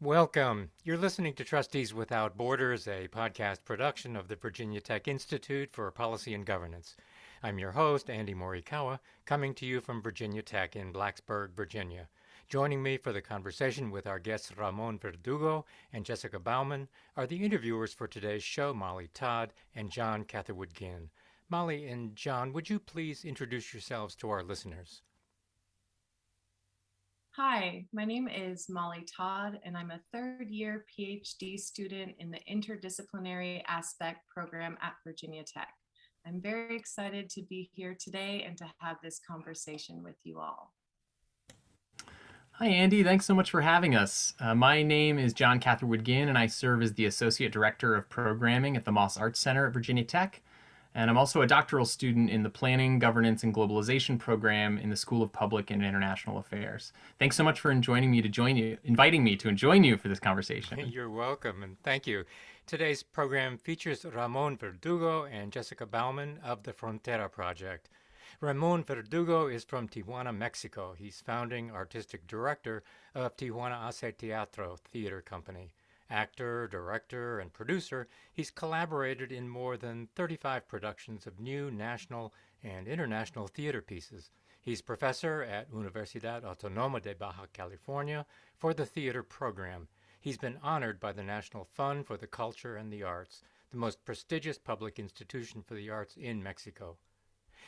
Welcome. You're listening to Trustees Without Borders, a podcast production of the Virginia Tech Institute for Policy and Governance. I'm your host, Andy Morikawa, coming to you from Virginia Tech in Blacksburg, Virginia. Joining me for the conversation with our guests Ramon Verdugo and Jessica Bauman are the interviewers for today's show, Molly Todd and John Catherwood-Ginn. Molly and John, would you please introduce yourselves to our listeners? Hi, my name is Molly Todd, and I'm a third year PhD student in the Interdisciplinary Aspect program at Virginia Tech. I'm very excited to be here today and to have this conversation with you all. Hi, Andy. Thanks so much for having us. My name is John Catherwood-Ginn, and I serve as the Associate Director of Programming at the Moss Arts Center at Virginia Tech. And I'm also a doctoral student in the Planning, Governance, and Globalization program in the School of Public and International Affairs. Thanks so much for inviting me to join you for this conversation. You're welcome, and thank you. Today's program features Ramon Verdugo and Jessica Bauman of the Frontera Project. Ramon Verdugo is from Tijuana, Mexico. He's founding artistic director of Tijuana Hace Teatro Theater Company. Actor, director, and producer, he's collaborated in more than 35 productions of new national and international theater pieces. He's professor at Universidad Autónoma de Baja California for the theater program. He's been honored by the National Fund for the Culture and the Arts, the most prestigious public institution for the arts in Mexico.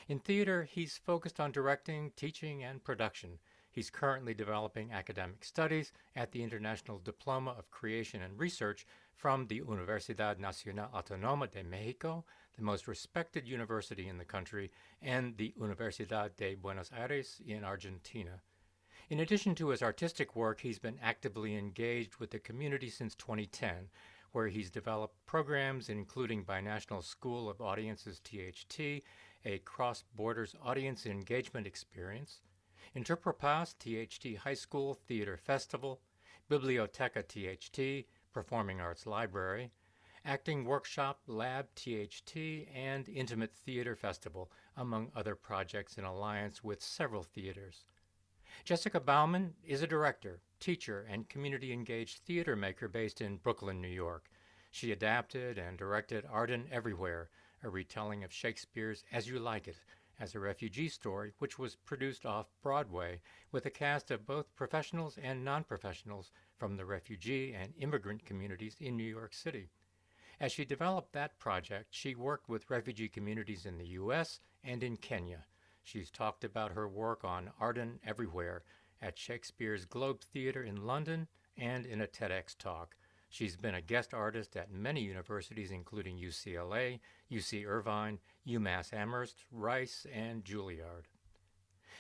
In theater, he's focused on directing, teaching, and production. He's currently developing academic studies at the International Diploma of Creation and Research from the Universidad Nacional Autónoma de Mexico, the most respected university in the country, and the Universidad de Buenos Aires in Argentina. In addition to his artistic work, he's been actively engaged with the community since 2010, where he's developed programs including Binational School of Audiences THT, a cross-borders audience engagement experience, Interpropaz THT High School Theater Festival, Biblioteca THT Performing Arts Library, Acting Workshop Lab THT, and Intimate Theater Festival, among other projects in alliance with several theaters. Jessica Bauman is a director, teacher, and community-engaged theater maker based in Brooklyn, New York. She adapted and directed Arden Everywhere, a retelling of Shakespeare's As You Like It, as a refugee story, which was produced off-Broadway with a cast of both professionals and non-professionals from the refugee and immigrant communities in New York City. As she developed that project, she worked with refugee communities in the U.S. and in Kenya. She's talked about her work on Arden Everywhere at Shakespeare's Globe Theatre in London and in a TEDx talk. She's been a guest artist at many universities, including UCLA, UC Irvine, UMass Amherst, Rice, and Juilliard.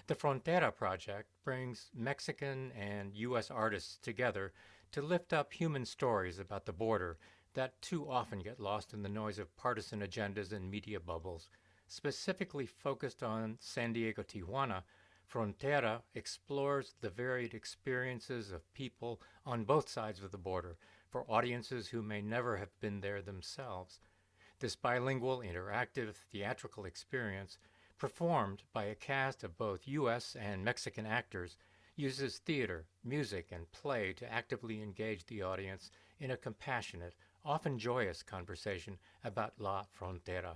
The Frontera Project brings Mexican and U.S. artists together to lift up human stories about the border that too often get lost in the noise of partisan agendas and media bubbles. Specifically focused on San Diego Tijuana, Frontera explores the varied experiences of people on both sides of the border for audiences who may never have been there themselves. This bilingual, interactive, theatrical experience, performed by a cast of both U.S. and Mexican actors, uses theater, music, and play to actively engage the audience in a compassionate, often joyous conversation about La Frontera.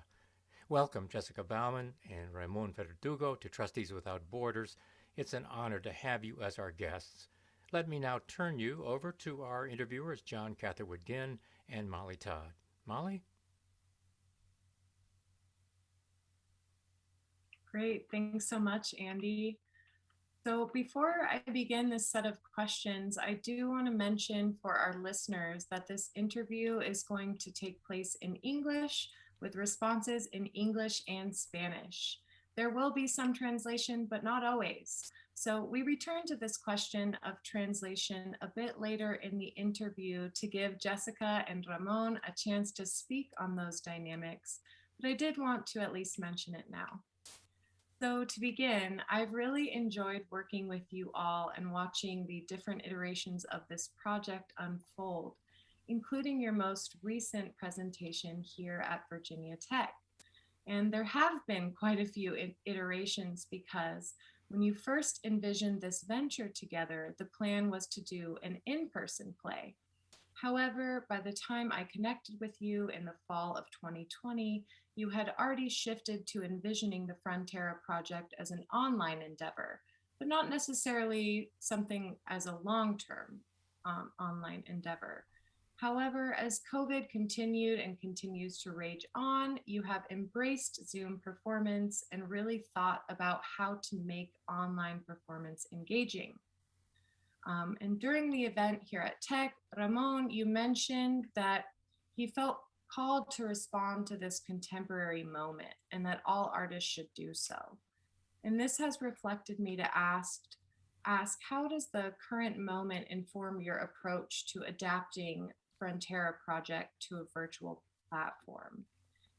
Welcome, Jessica Bauman and Ramon Verdugo, to Trustees Without Borders. It's an honor to have you as our guests. Let me now turn you over to our interviewers, John Catherwood-Ginn and Molly Todd. Molly? Great, thanks so much, Andy. So before I begin this set of questions, I do want to mention for our listeners that this interview is going to take place in English with responses in English and Spanish. There will be some translation, but not always. So we return to this question of translation a bit later in the interview to give Jessica and Ramon a chance to speak on those dynamics, but I did want to at least mention it now. So to begin, I've really enjoyed working with you all and watching the different iterations of this project unfold, including your most recent presentation here at Virginia Tech. And there have been quite a few iterations because When you first envisioned this venture together, the plan was to do an in-person play. However, by the time I connected with you in the fall of 2020, you had already shifted to envisioning the Frontera Project as an online endeavor, but not necessarily something as a long-term online endeavor. However, as COVID continued and continues to rage on, you have embraced Zoom performance and really thought about how to make online performance engaging. And during the event here at Tech, Ramon, you mentioned that he felt called to respond to this contemporary moment and that all artists should do so. And this has reflected me to ask how does the current moment inform your approach to adapting Frontera Project to a virtual platform?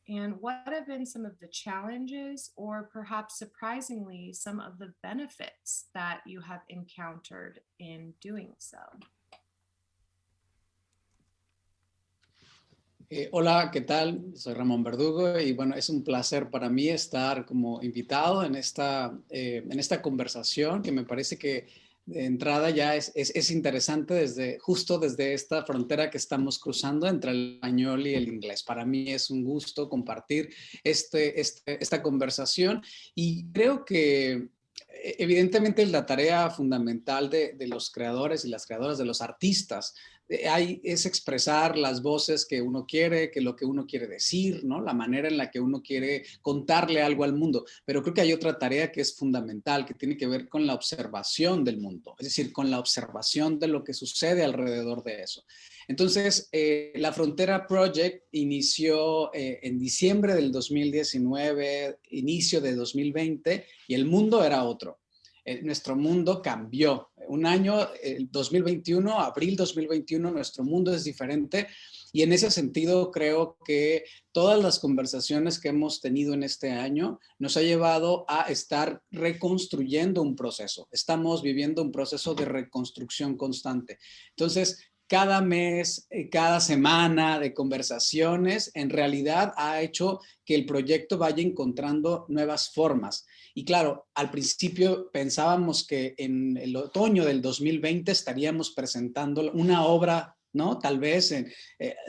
And what have been some of the challenges, or perhaps surprisingly, some of the benefits that you have encountered in doing so? Hola, ¿qué tal? Soy Ramón Verdugo y bueno, es un placer para mí estar como invitado en esta conversación que me parece que de entrada ya es interesante justo desde esta frontera que estamos cruzando entre el español y el inglés. Para mí es un gusto compartir esta conversación y creo que evidentemente la tarea fundamental de los creadores y las creadoras, de los artistas, es expresar las voces que uno quiere, que lo que uno quiere decir, ¿no? La manera en la que uno quiere contarle algo al mundo. Pero creo que hay otra tarea que es fundamental, que tiene que ver con la observación del mundo, es decir, con la observación de lo que sucede alrededor de eso. Entonces, la Frontera Project inició en diciembre del 2019, inicio de 2020, y el mundo era otro. Nuestro mundo cambió. Un año, el 2021, abril 2021, nuestro mundo es diferente y en ese sentido creo que todas las conversaciones que hemos tenido en este año nos ha llevado a estar reconstruyendo un proceso. Estamos viviendo un proceso de reconstrucción constante. Entonces, cada mes, cada semana de conversaciones, en realidad ha hecho que el proyecto vaya encontrando nuevas formas. Y claro, al principio pensábamos que en el otoño del 2020 estaríamos presentando una obra, ¿no? Tal vez en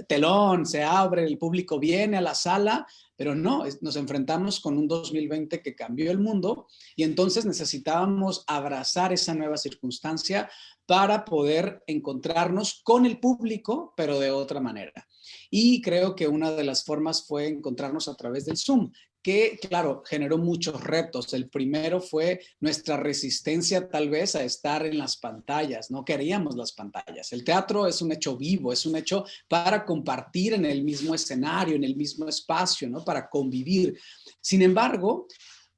telón, se abre, el público viene a la sala, pero no, nos enfrentamos con un 2020 que cambió el mundo y entonces necesitábamos abrazar esa nueva circunstancia para poder encontrarnos con el público, pero de otra manera. Y creo que una de las formas fue encontrarnos a través del Zoom, que, claro, generó muchos retos. El primero fue nuestra resistencia tal vez a estar en las pantallas. No queríamos las pantallas. El teatro es un hecho vivo, es un hecho para compartir en el mismo escenario, en el mismo espacio, ¿no? Para convivir. Sin embargo,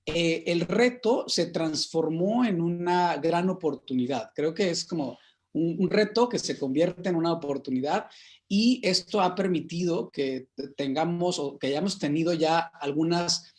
el reto se transformó en una gran oportunidad. Creo que es como un reto que se convierte en una oportunidad y esto ha permitido que tengamos o que hayamos tenido ya algunas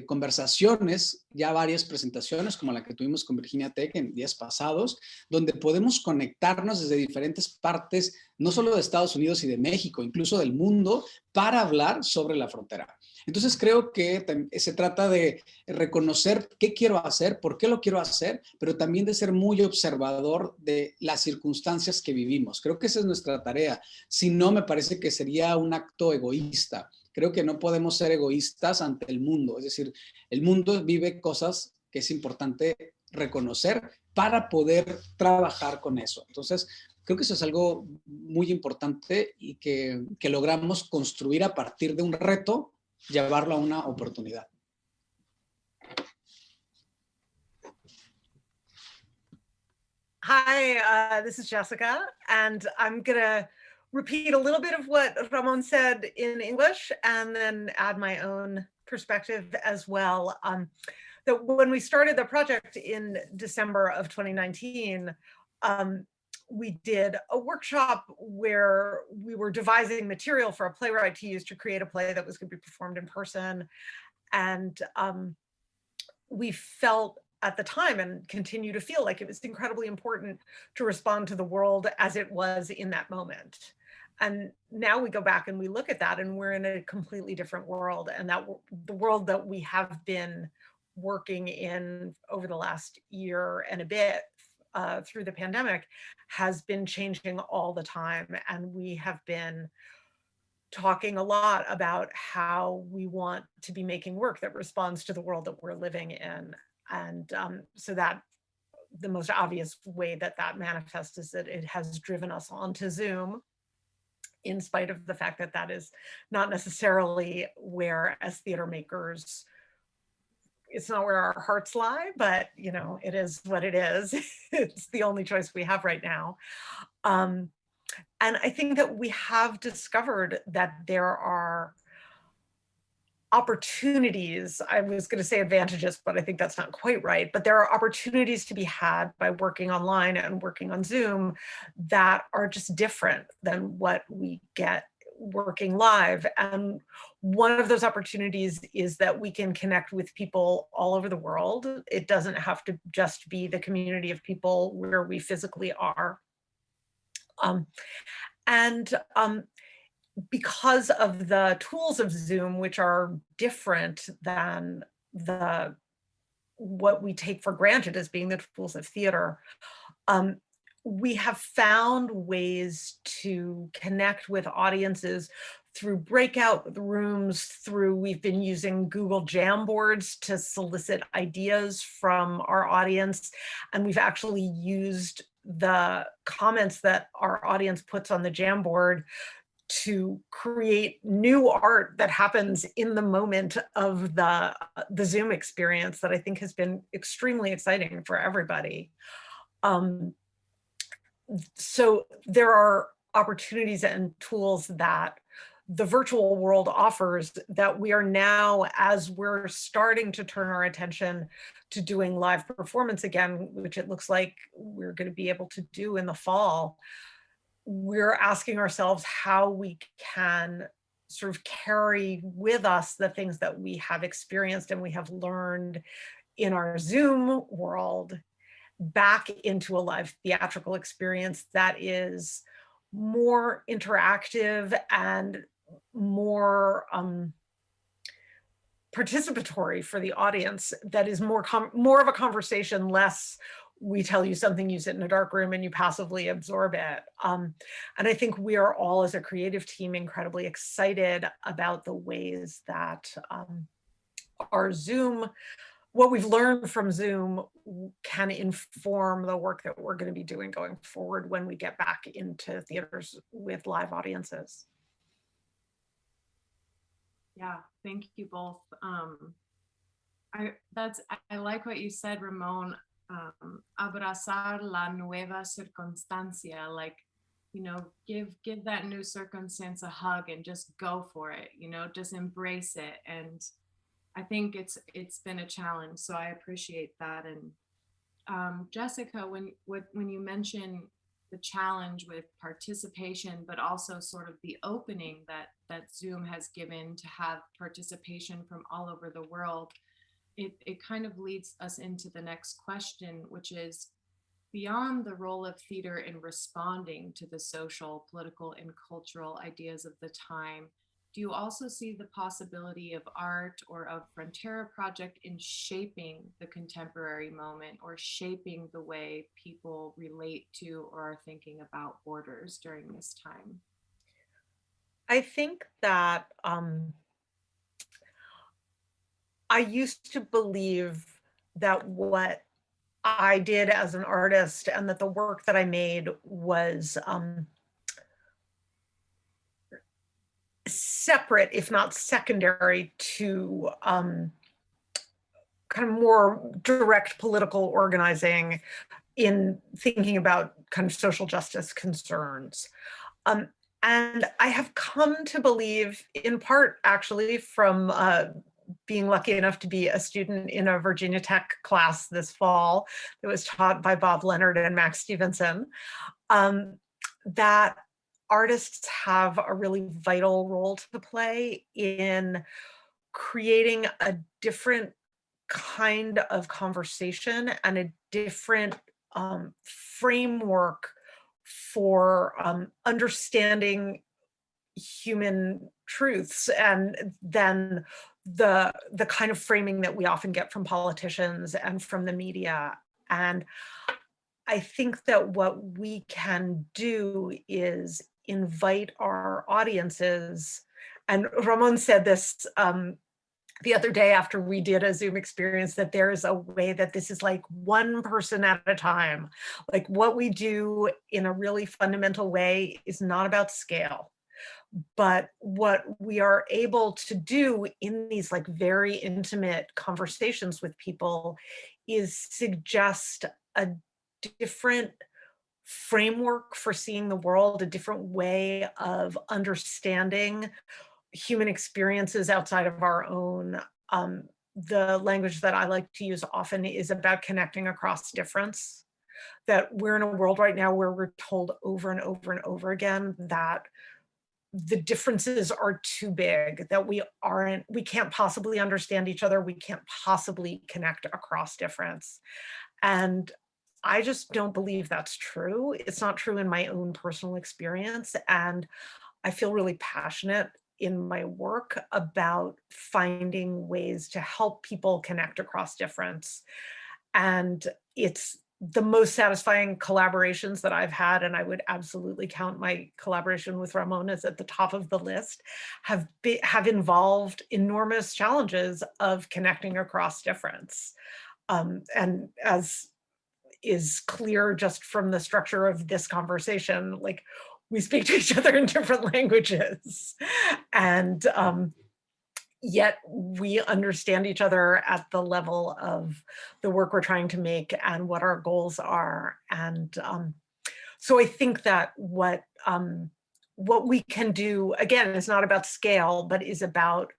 conversaciones, ya varias presentaciones como la que tuvimos con Virginia Tech en días pasados, donde podemos conectarnos desde diferentes partes, no solo de Estados Unidos y de México, incluso del mundo, para hablar sobre la frontera. Entonces creo que se trata de reconocer qué quiero hacer, por qué lo quiero hacer, pero también de ser muy observador de las circunstancias que vivimos. Creo que esa es nuestra tarea. Si no, me parece que sería un acto egoísta. Creo que no podemos ser egoístas ante el mundo. Es decir, el mundo vive cosas que es importante reconocer para poder trabajar con eso. Entonces, creo que eso es algo muy importante y que logramos construir a partir de un reto, llevarlo a una oportunidad. Hi, this is Jessica, and I'm gonna repeat a little bit of what Ramon said in English and then add my own perspective as well. That when we started the project in December of 2019, we did a workshop where we were devising material for a playwright to use to create a play that was going to be performed in person. And we felt at the time and continue to feel like it was incredibly important to respond to the world as it was in that moment. And now we go back and we look at that and we're in a completely different world, and that the world that we have been working in over the last year and a bit through the pandemic has been changing all the time. And we have been talking a lot about how we want to be making work that responds to the world that we're living in. And so that the most obvious way that that manifests is that it has driven us onto Zoom, in spite of the fact that that is not necessarily where, as theater makers, it's not where our hearts lie, but you know, it is what it is. It's the only choice we have right now. And I think that we have discovered that there are opportunities, I was going to say advantages, but I think that's not quite right. But there are opportunities to be had by working online and working on Zoom that are just different than what we get working live. And one of those opportunities is that we can connect with people all over the world. It doesn't have to just be the community of people where we physically are. And because of the tools of Zoom, which are different than what we take for granted as being the tools of theater, we have found ways to connect with audiences through breakout rooms, we've been using Google Jamboards to solicit ideas from our audience. And we've actually used the comments that our audience puts on the Jamboard to create new art that happens in the moment of the Zoom experience that I think has been extremely exciting for everybody. So there are opportunities and tools that the virtual world offers that we are now, as we're starting to turn our attention to doing live performance again, which it looks like we're going to be able to do in the fall, we're asking ourselves how we can sort of carry with us the things that we have experienced and we have learned in our Zoom world back into a live theatrical experience that is more interactive and more participatory for the audience, that is more of a conversation, less we tell you something, you sit in a dark room and you passively absorb it. And I think we are all, as a creative team, incredibly excited about the ways that our Zoom, what we've learned from Zoom, can inform the work that we're going to be doing going forward when we get back into theaters with live audiences. Yeah, thank you both. I like what you said, Ramon. Abrazar la nueva circunstancia, like, you know, give that new circumstance a hug and just go for it, you know, just embrace it. And I think it's been a challenge, so I appreciate that. And Jessica, when you mention the challenge with participation, but also sort of the opening that Zoom has given to have participation from all over the world, it kind of leads us into the next question, which is, beyond the role of theater in responding to the social, political, and cultural ideas of the time, do you also see the possibility of art or of Frontera Project in shaping the contemporary moment or shaping the way people relate to or are thinking about borders during this time? I think that I used to believe that what I did as an artist and that the work that I made was separate, if not secondary, to kind of more direct political organizing in thinking about kind of social justice concerns. And I have come to believe, in part actually from being lucky enough to be a student in a Virginia Tech class this fall that was taught by Bob Leonard and Max Stevenson, that artists have a really vital role to play in creating a different kind of conversation and a different framework for understanding human truths, and then the kind of framing that we often get from politicians and from the media. And I think that what we can do is invite our audiences, and Ramon said this the other day after we did a Zoom experience, that there is a way that this is like one person at a time. Like what we do in a really fundamental way is not about scale, but what we are able to do in these like very intimate conversations with people is suggest a different framework for seeing the world, a different way of understanding human experiences outside of our own. The language that I like to use often is about connecting across difference, that we're in a world right now where we're told over and over and over again that the differences are too big, that we can't possibly understand each other, we can't possibly connect across difference. And I just don't believe that's true. It's not true in my own personal experience. And I feel really passionate in my work about finding ways to help people connect across difference. And it's the most satisfying collaborations that I've had, and I would absolutely count my collaboration with Ramon as at the top of the list, have involved enormous challenges of connecting across difference. And as is clear just from the structure of this conversation, like we speak to each other in different languages, and yet we understand each other at the level of the work we're trying to make and what our goals are. And so I think that what we can do, again, is not about scale, but is about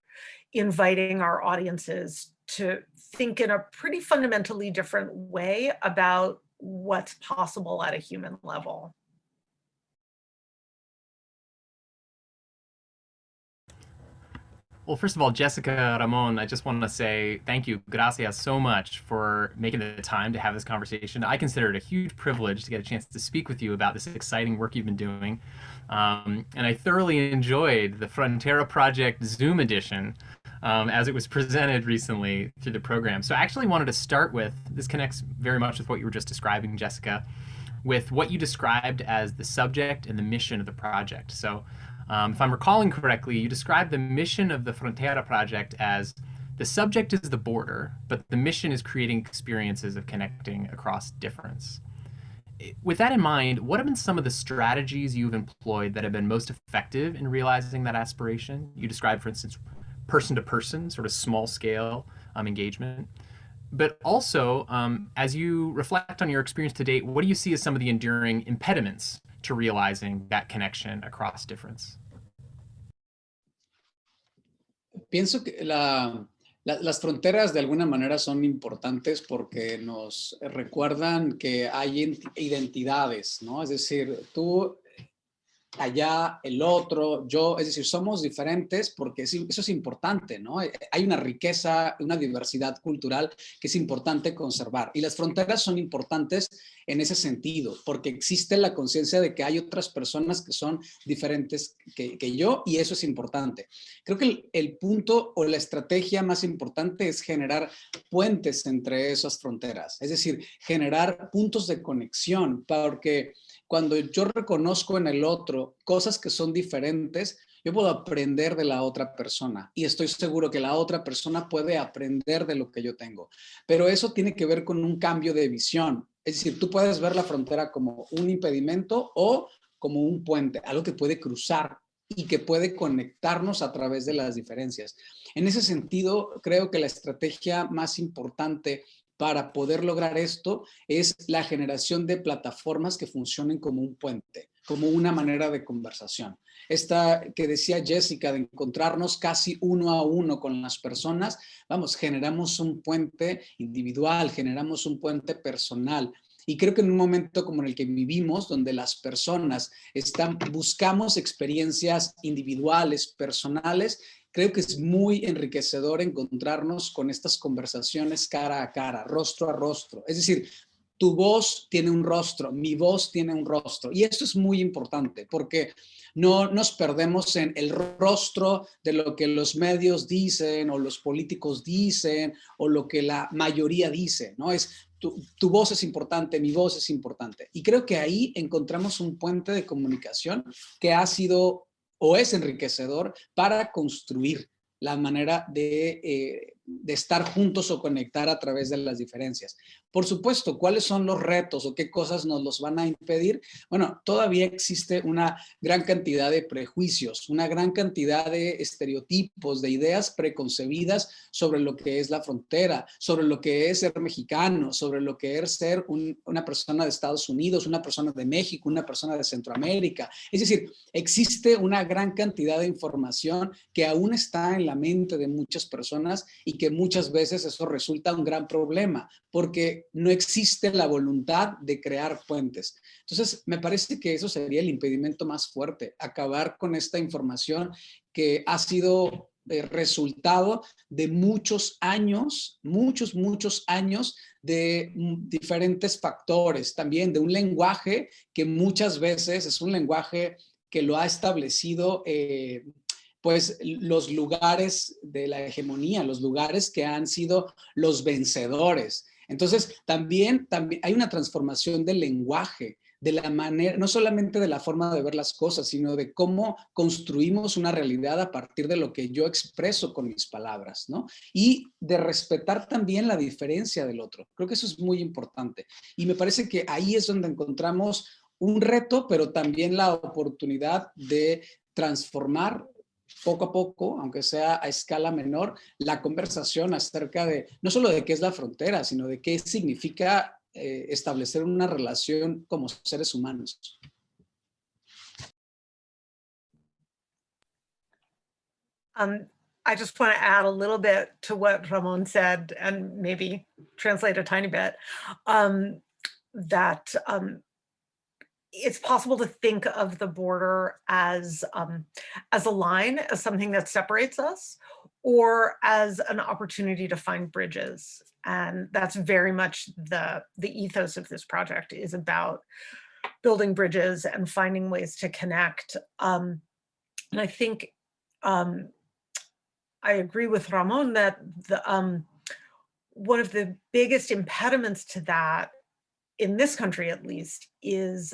inviting our audiences to think in a pretty fundamentally different way about what's possible at a human level. Well, first of all, Jessica, Ramon, I just want to say thank you, gracias so much for making the time to have this conversation. I consider it a huge privilege to get a chance to speak with you about this exciting work you've been doing. And I thoroughly enjoyed the Frontera Project Zoom edition as it was presented recently through the program. So I actually wanted to start with, this connects very much with what you were just describing, Jessica, with what you described as the subject and the mission of the project. So if I'm recalling correctly, you described the mission of the Frontera Project as the subject is the border, but the mission is creating experiences of connecting across difference. With that in mind, what have been some of the strategies you've employed that have been most effective in realizing that aspiration? You described, for instance, person-to-person, sort of small-scale engagement. But also, as you reflect on your experience to date, what do you see as some of the enduring impediments to realizing that connection across difference? Pienso que las fronteras de alguna manera son importantes porque nos recuerdan que hay identidades, ¿no? Es decir, tú, allá, el otro, yo, es decir, somos diferentes porque eso es importante, ¿no? Hay una riqueza, una diversidad cultural que es importante conservar. Y las fronteras son importantes en ese sentido, porque existe la conciencia de que hay otras personas que son diferentes que yo, y eso es importante. Creo que el punto o la estrategia más importante es generar puentes entre esas fronteras, es decir, generar puntos de conexión, porque cuando yo reconozco en el otro cosas que son diferentes, yo puedo aprender de la otra persona y estoy seguro que la otra persona puede aprender de lo que yo tengo. Pero eso tiene que ver con un cambio de visión. Es decir, tú puedes ver la frontera como un impedimento o como un puente, algo que puede cruzar y que puede conectarnos a través de las diferencias. En ese sentido, creo que la estrategia más importante para poder lograr esto es la generación de plataformas que funcionen como un puente, como una manera de conversación. Esta que decía Jessica, de encontrarnos casi uno a uno con las personas, vamos, generamos un puente individual, generamos un puente personal. Y creo que en un momento como en el que vivimos, donde las personas buscamos experiencias individuales, personales, creo que es muy enriquecedor encontrarnos con estas conversaciones cara a cara, rostro a rostro. Es decir, tu voz tiene un rostro, mi voz tiene un rostro. Y esto es muy importante porque no nos perdemos en el rostro de lo que los medios dicen o los políticos dicen o lo que la mayoría dice, ¿no? Es tu voz es importante, mi voz es importante. Y creo que ahí encontramos un puente de comunicación que ha sido o es enriquecedor para construir la manera de estar juntos o conectar a través de las diferencias. Por supuesto, ¿cuáles son los retos o qué cosas nos los van a impedir? Bueno, todavía existe una gran cantidad de prejuicios, una gran cantidad de estereotipos, de ideas preconcebidas sobre lo que es la frontera, sobre lo que es ser mexicano, sobre lo que es ser una persona de Estados Unidos, una persona de México, una persona de Centroamérica. Es decir, existe una gran cantidad de información que aún está en la mente de muchas personas y que muchas veces eso resulta un gran problema porque no existe la voluntad de crear puentes. Entonces, me parece que eso sería el impedimento más fuerte, acabar con esta información que ha sido resultado de muchos años de diferentes factores, también de un lenguaje que muchas veces es un lenguaje que lo ha establecido pues los lugares de la hegemonía, los lugares que han sido los vencedores. Entonces, también hay una transformación del lenguaje, de la manera, no solamente de la forma de ver las cosas, sino de cómo construimos una realidad a partir de lo que yo expreso con mis palabras, ¿no? Y de respetar también la diferencia del otro. Creo que eso es muy importante. Y me parece que ahí es donde encontramos un reto, pero también la oportunidad de transformar poco a poco, aunque sea a escala menor, la conversación acerca de, no solo de qué es la frontera, sino de qué significa establecer una relación como seres humanos. I just want to add a little bit to what Ramon said and maybe translate a tiny bit, that it's possible to think of the border as a line, as something that separates us, or as an opportunity to find bridges. And that's very much the ethos of this project, is about building bridges and finding ways to connect. And I think I agree with Ramon that one of the biggest impediments to that, in this country at least, is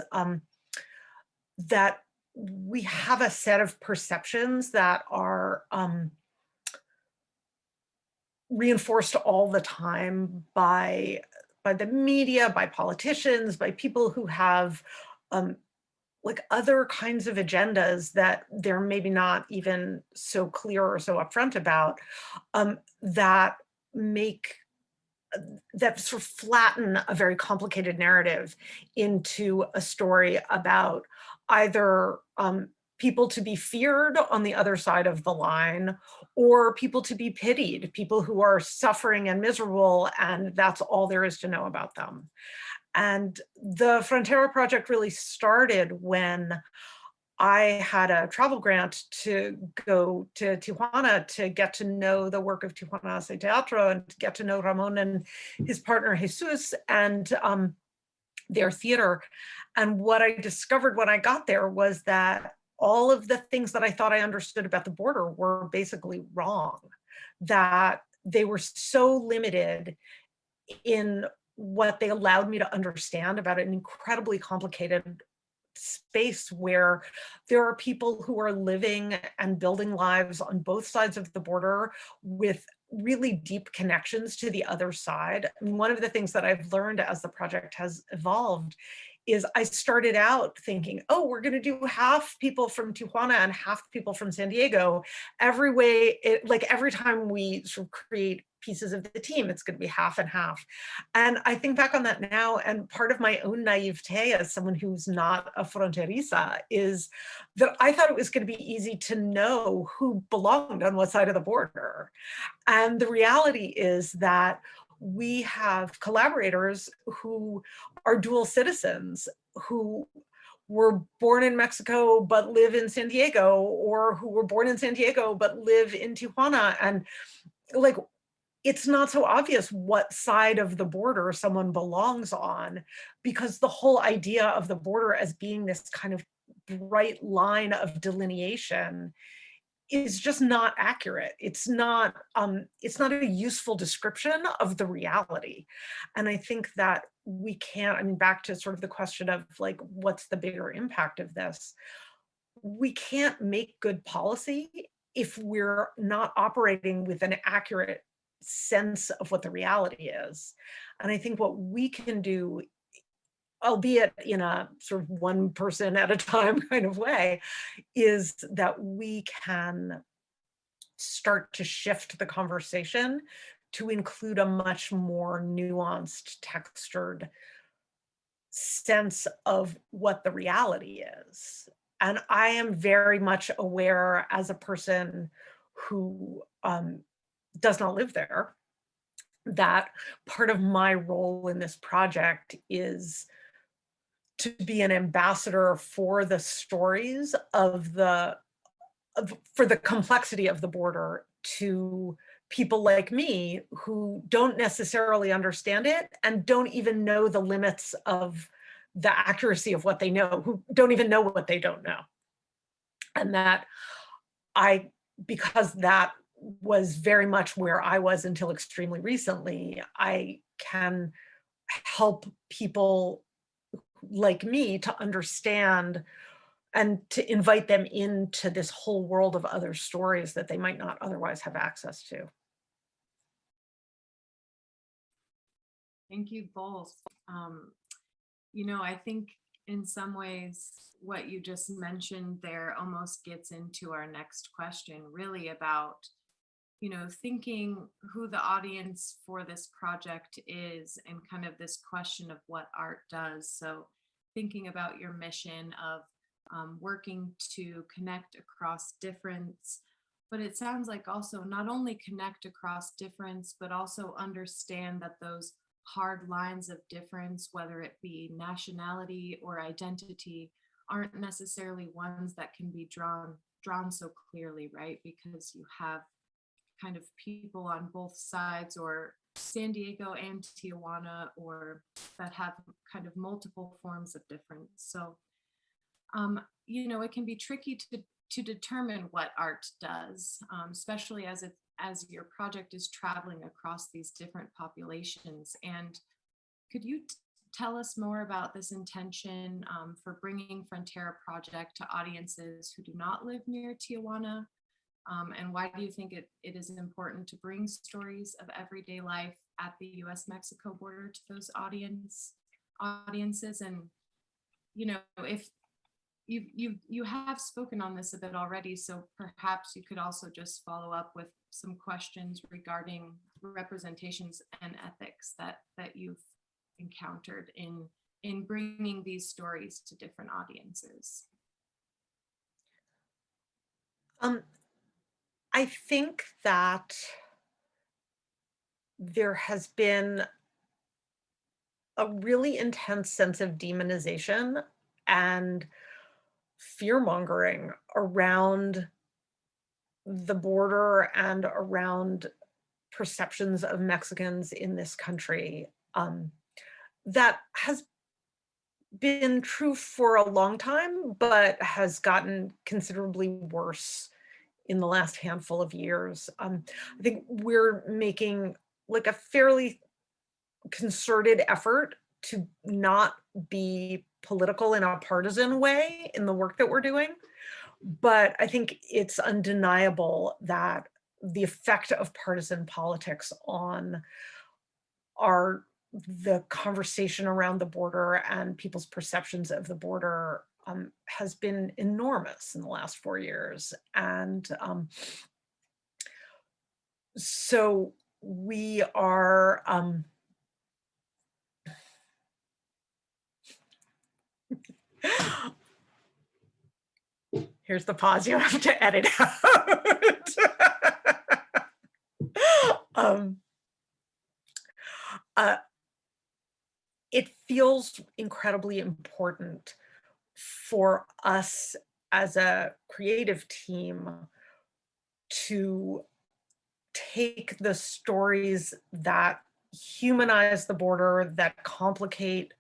that we have a set of perceptions that are reinforced all the time by the media, by politicians, by people who have like other kinds of agendas that they're maybe not even so clear or so upfront about, that make that sort of flatten a very complicated narrative into a story about either people to be feared on the other side of the line, or people to be pitied, people who are suffering and miserable, and that's all there is to know about them. And the Frontera Project really started when I had a travel grant to go to Tijuana to get to know the work of Tijuana Hace Teatro and to get to know Ramon and his partner Jesus and their theater. And what I discovered when I got there was that all of the things that I thought I understood about the border were basically wrong, that they were so limited in what they allowed me to understand about an incredibly complicated space where there are people who are living and building lives on both sides of the border with really deep connections to the other side. And one of the things that I've learned as the project has evolved is I started out thinking, oh, we're going to do half people from Tijuana and half people from San Diego. Every way, like every time we sort of create pieces of the team, it's going to be half and half. And I think back on that now, and part of my own naivete as someone who's not a fronteriza is that I thought it was going to be easy to know who belonged on what side of the border. And the reality is that we have collaborators who are dual citizens, who were born in Mexico but live in San Diego, or who were born in San Diego but live in Tijuana. And like, it's not so obvious what side of the border someone belongs on, because the whole idea of the border as being this kind of bright line of delineation is just not accurate. It's not a useful description of the reality. And I think that we can't, I mean, back to sort of the question of like, what's the bigger impact of this? We can't make good policy if we're not operating with an accurate sense of what the reality is. And I think what we can do, albeit in a sort of one person at a time kind of way, is that we can start to shift the conversation to include a much more nuanced, textured sense of what the reality is. And I am very much aware, as a person who does not live there, that part of my role in this project is to be an ambassador for the stories of for the complexity of the border to people like me who don't necessarily understand it and don't even know the limits of the accuracy of what they know, who don't even know what they don't know. And that because that was very much where I was until extremely recently, I can help people like me to understand and to invite them into this whole world of other stories that they might not otherwise have access to. Thank you both. You know, I think in some ways what you just mentioned there almost gets into our next question, really about, you know, thinking who the audience for this project is and kind of this question of what art does. So thinking about your mission of working to connect across difference, but it sounds like also not only connect across difference, but also understand that those hard lines of difference, whether it be nationality or identity, aren't necessarily ones that can be drawn so clearly, right? Because you have kind of people on both sides, or San Diego and Tijuana, or that have kind of multiple forms of difference. So, you know, it can be tricky to determine what art does, especially as your project is traveling across these different populations. And could you tell us more about this intention for bringing Frontera Project to audiences who do not live near Tijuana? And why do you think it is important to bring stories of everyday life at the U.S. Mexico border to those audiences? And, you know, if you have spoken on this a bit already, so perhaps you could also just follow up with some questions regarding representations and ethics that you've encountered in bringing these stories to different audiences. I think that there has been a really intense sense of demonization and fear-mongering around the border and around perceptions of Mexicans in this country. That has been true for a long time, but has gotten considerably worse in the last handful of years. I think we're making like a fairly concerted effort to not be political in a partisan way in the work that we're doing. But I think it's undeniable that the effect of partisan politics on the conversation around the border and people's perceptions of the border has been enormous in the last 4 years. And so we are here's the pause you have to edit out. It feels incredibly important for us as a creative team to take the stories that humanize the border, that complicate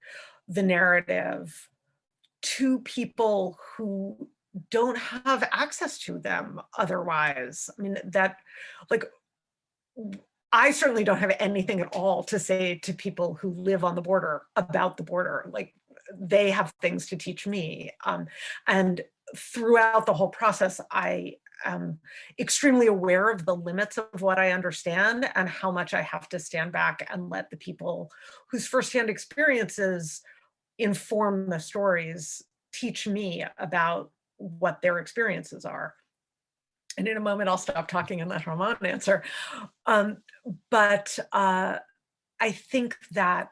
the narrative, to people who don't have access to them otherwise. I mean, that, like, I certainly don't have anything at all to say to people who live on the border about the border. Like, they have things to teach me. And throughout the whole process, I am extremely aware of the limits of what I understand and how much I have to stand back and let the people whose firsthand experiences inform the stories teach me about what their experiences are. And in a moment, I'll stop talking and let Ramon answer. But I think that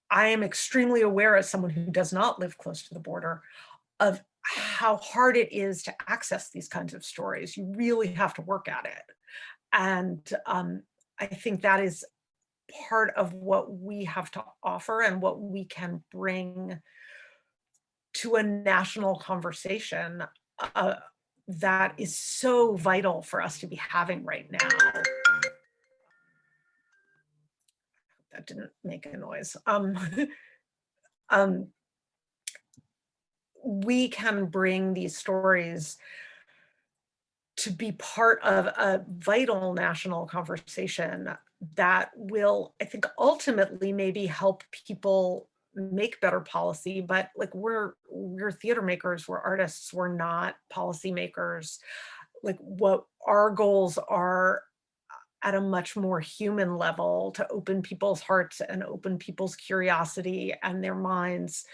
I am extremely aware, as someone who does not live close to the border, of how hard it is to access these kinds of stories. You really have to work at it. And I think that is part of what we have to offer and what we can bring to a national conversation that is so vital for us to be having right now. That didn't make a noise. We can bring these stories to be part of a vital national conversation that will, I think, ultimately maybe help people make better policy. But like, we're theater makers, we're artists, we're not policymakers. Like, what our goals are at a much more human level, to open people's hearts and open people's curiosity and their minds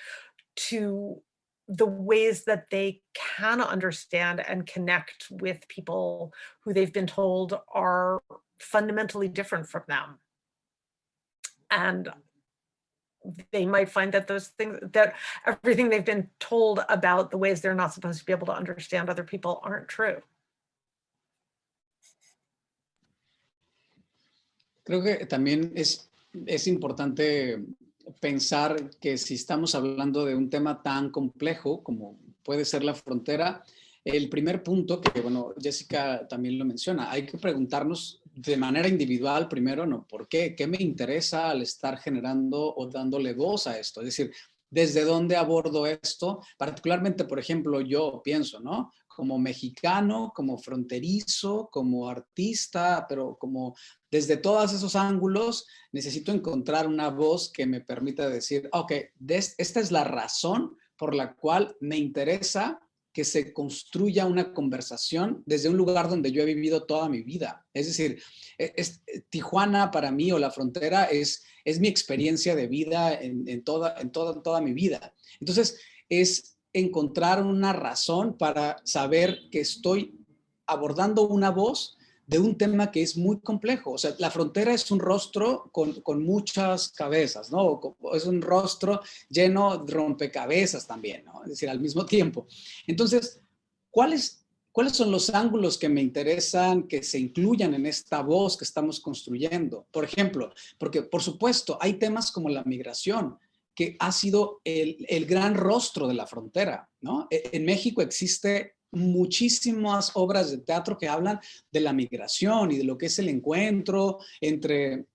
to the ways that they can understand and connect with people who they've been told are fundamentally different from them. And they might find that those things, that everything they've been told about the ways they're not supposed to be able to understand other people, aren't true. Creo que también es importante pensar que si estamos hablando de un tema tan complejo como puede ser la frontera, el primer punto que, bueno, Jessica también lo menciona, hay que preguntarnos de manera individual primero, ¿no? ¿Por qué? ¿Qué me interesa al estar generando o dándole voz a esto? Es decir, ¿desde dónde abordo esto? Particularmente, por ejemplo, yo pienso, ¿no? Como mexicano, como fronterizo, como artista, pero como desde todos esos ángulos necesito encontrar una voz que me permita decir, ok, esta es la razón por la cual me interesa que se construya una conversación desde un lugar donde yo he vivido toda mi vida. Es decir, Tijuana para mí, o la frontera, es mi experiencia de vida en toda mi vida. Entonces, es encontrar una razón para saber que estoy abordando una voz de un tema que es muy complejo. O sea, la frontera es un rostro con muchas cabezas, ¿no? Es un rostro lleno de rompecabezas también, ¿no? Es decir, al mismo tiempo. Entonces, ¿cuáles son los ángulos que me interesan que se incluyan en esta voz que estamos construyendo? Por ejemplo, porque por supuesto hay temas como la migración, que ha sido el gran rostro de la frontera, ¿no? En México existe muchísimas obras de teatro que hablan de la migración y de lo que es el encuentro entre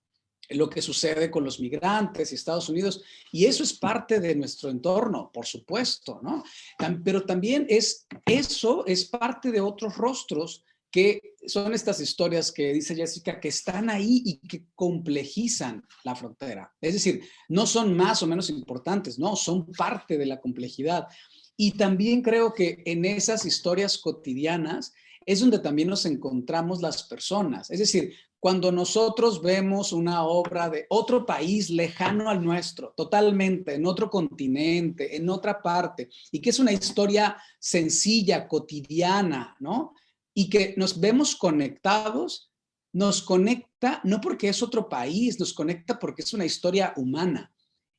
lo que sucede con los migrantes y Estados Unidos, y eso es parte de nuestro entorno, por supuesto, ¿no? Pero también eso es parte de otros rostros que son estas historias que dice Jessica, que están ahí y que complejizan la frontera. Es decir, no son más o menos importantes, no, son parte de la complejidad. Y también creo que en esas historias cotidianas es donde también nos encontramos las personas. Es decir, cuando nosotros vemos una obra de otro país lejano al nuestro, totalmente, en otro continente, en otra parte, y que es una historia sencilla, cotidiana, ¿no? Y que nos vemos conectados, nos conecta no porque es otro país, nos conecta porque es una historia humana.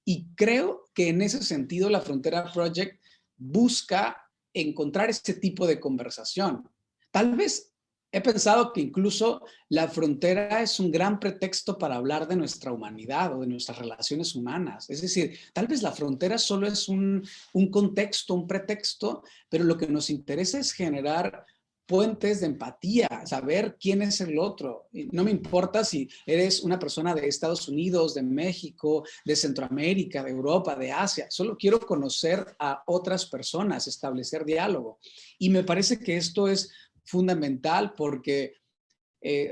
Y creo que en ese sentido la Frontera Project busca encontrar ese tipo de conversación. Tal vez he pensado que incluso la frontera es un gran pretexto para hablar de nuestra humanidad o de nuestras relaciones humanas. Es decir, tal vez la frontera solo es un contexto, un pretexto, pero lo que nos interesa es generar puentes de empatía, saber quién es el otro. Y no me importa si eres una persona de Estados Unidos, de México, de Centroamérica, de Europa, de Asia. Solo quiero conocer a otras personas, establecer diálogo. Y me parece que esto es fundamental porque,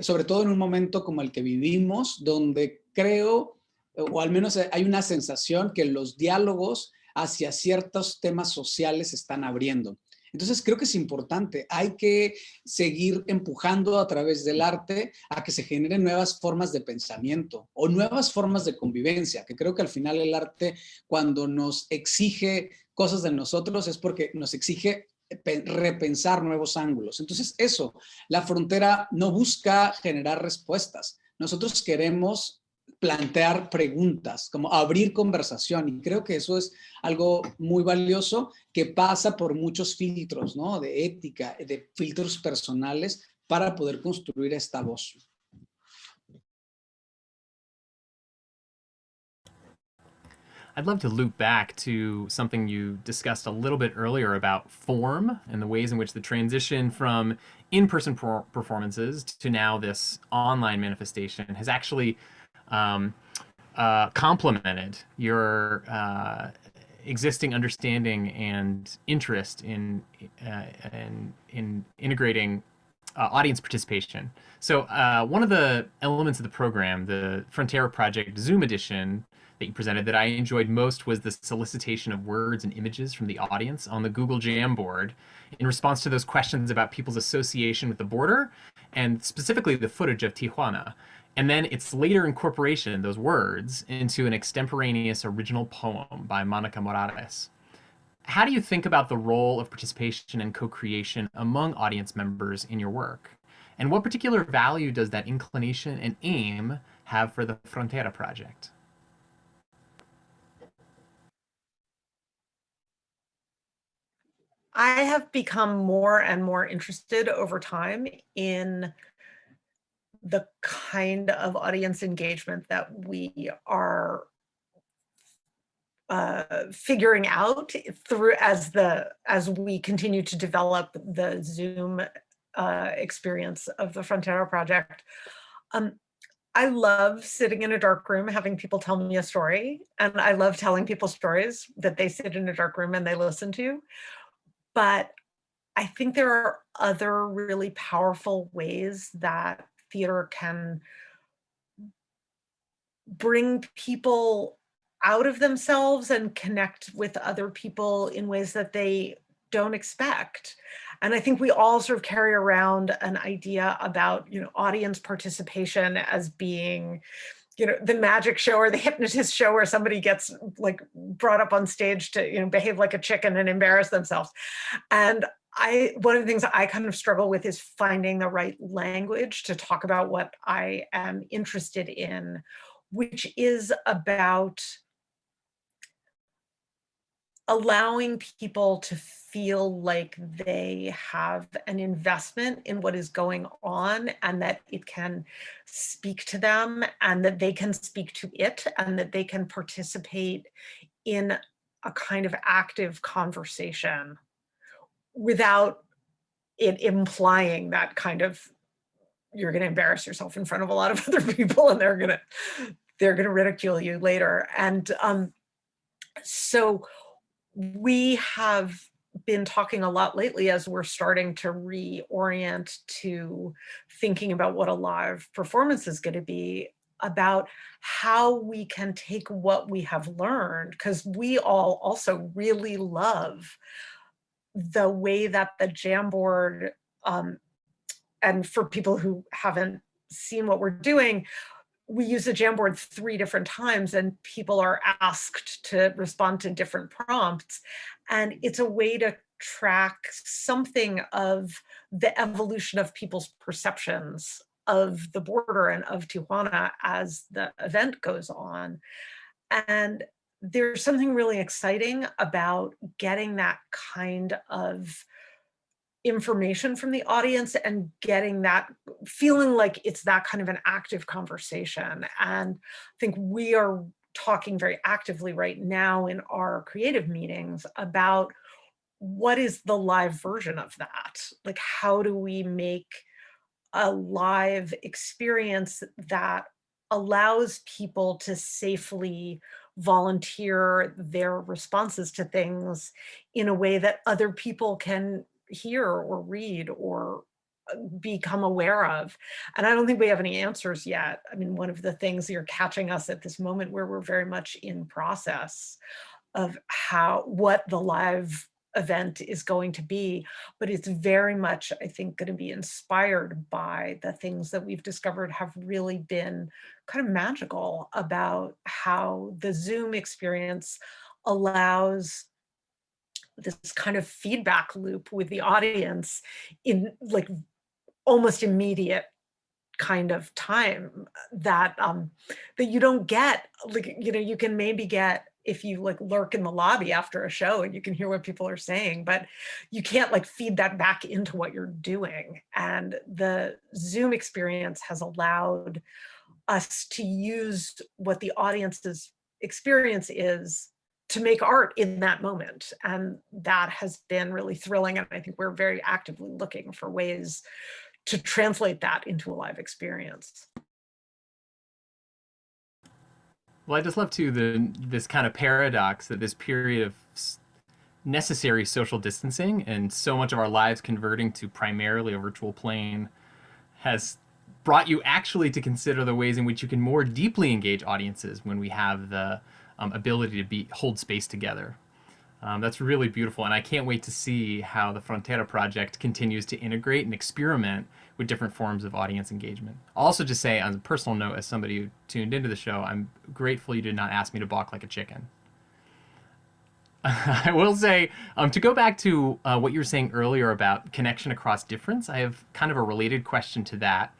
sobre todo en un momento como el que vivimos, donde creo, o al menos hay una sensación que los diálogos hacia ciertos temas sociales se están abriendo. Entonces creo que es importante, hay que seguir empujando a través del arte a que se generen nuevas formas de pensamiento o nuevas formas de convivencia, que creo que al final el arte, cuando nos exige cosas de nosotros, es porque nos exige repensar nuevos ángulos. Entonces eso, la frontera no busca generar respuestas, nosotros queremos plantear preguntas, como abrir conversación, y creo que eso es algo muy valioso que pasa por muchos filtros, ¿no? De ética, de filtros personales para poder construir esta voz. I'd love to loop back to something you discussed a little bit earlier about form and the ways in which the transition from in-person performances to now this online manifestation has actually complemented your existing understanding and interest in integrating audience participation. So one of the elements of the program, the Frontera Project Zoom edition that you presented that I enjoyed most was the solicitation of words and images from the audience on the Google Jamboard in response to those questions about people's association with the border and specifically the footage of Tijuana. And then its later incorporation, those words, into an extemporaneous original poem by Monica Morales. How do you think about the role of participation and co-creation among audience members in your work? And what particular value does that inclination and aim have for the Frontera Project? I have become more and more interested over time in the kind of audience engagement that we are figuring out through as we continue to develop the Zoom experience of the Frontera Project. I love sitting in a dark room, having people tell me a story, and I love telling people stories that they sit in a dark room and they listen to. But I think there are other really powerful ways that theater can bring people out of themselves and connect with other people in ways that they don't expect. And I think we all sort of carry around an idea about, audience participation as being, the magic show or the hypnotist show where somebody gets like brought up on stage to, behave like a chicken and embarrass themselves. And one of the things I kind of struggle with is finding the right language to talk about what I am interested in, which is about allowing people to feel like they have an investment in what is going on and that it can speak to them and that they can speak to it and that they can participate in a kind of active conversation without it implying that kind of you're going to embarrass yourself in front of a lot of other people and they're going to ridicule you later. And so we have been talking a lot lately as we're starting to reorient to thinking about what a live performance is going to be, about how we can take what we have learned, because we all also really love the way that the Jamboard, and for people who haven't seen what we're doing, we use the Jamboard 3 different times and people are asked to respond to different prompts. And it's a way to track something of the evolution of people's perceptions of the border and of Tijuana as the event goes on. And there's something really exciting about getting that kind of information from the audience and getting that feeling like it's that kind of an active conversation. And I think we are talking very actively right now in our creative meetings about what is the live version of that? Like, how do we make a live experience that allows people to safely volunteer their responses to things in a way that other people can hear or read or become aware of? And I don't think we have any answers yet. I mean, one of the things you're catching us at this moment where we're very much in process of what the live event is going to be, but it's very much, I think, going to be inspired by the things that we've discovered have really been kind of magical about how the Zoom experience allows this kind of feedback loop with the audience in like almost immediate kind of time that that you don't get. Like, you know, you can maybe get if you like lurk in the lobby after a show and you can hear what people are saying, but you can't like feed that back into what you're doing. And the Zoom experience has allowed us to use what the audience's experience is to make art in that moment. And that has been really thrilling. And I think we're very actively looking for ways to translate that into a live experience. Well, I just love too this kind of paradox that this period of necessary social distancing and so much of our lives converting to primarily a virtual plane has brought you actually to consider the ways in which you can more deeply engage audiences when we have the ability to hold space together. That's really beautiful, and I can't wait to see how the Frontera Project continues to integrate and experiment with different forms of audience engagement. I'll also just say, on a personal note, as somebody who tuned into the show, I'm grateful you did not ask me to balk like a chicken. I will say, to go back to what you were saying earlier about connection across difference, I have kind of a related question to that.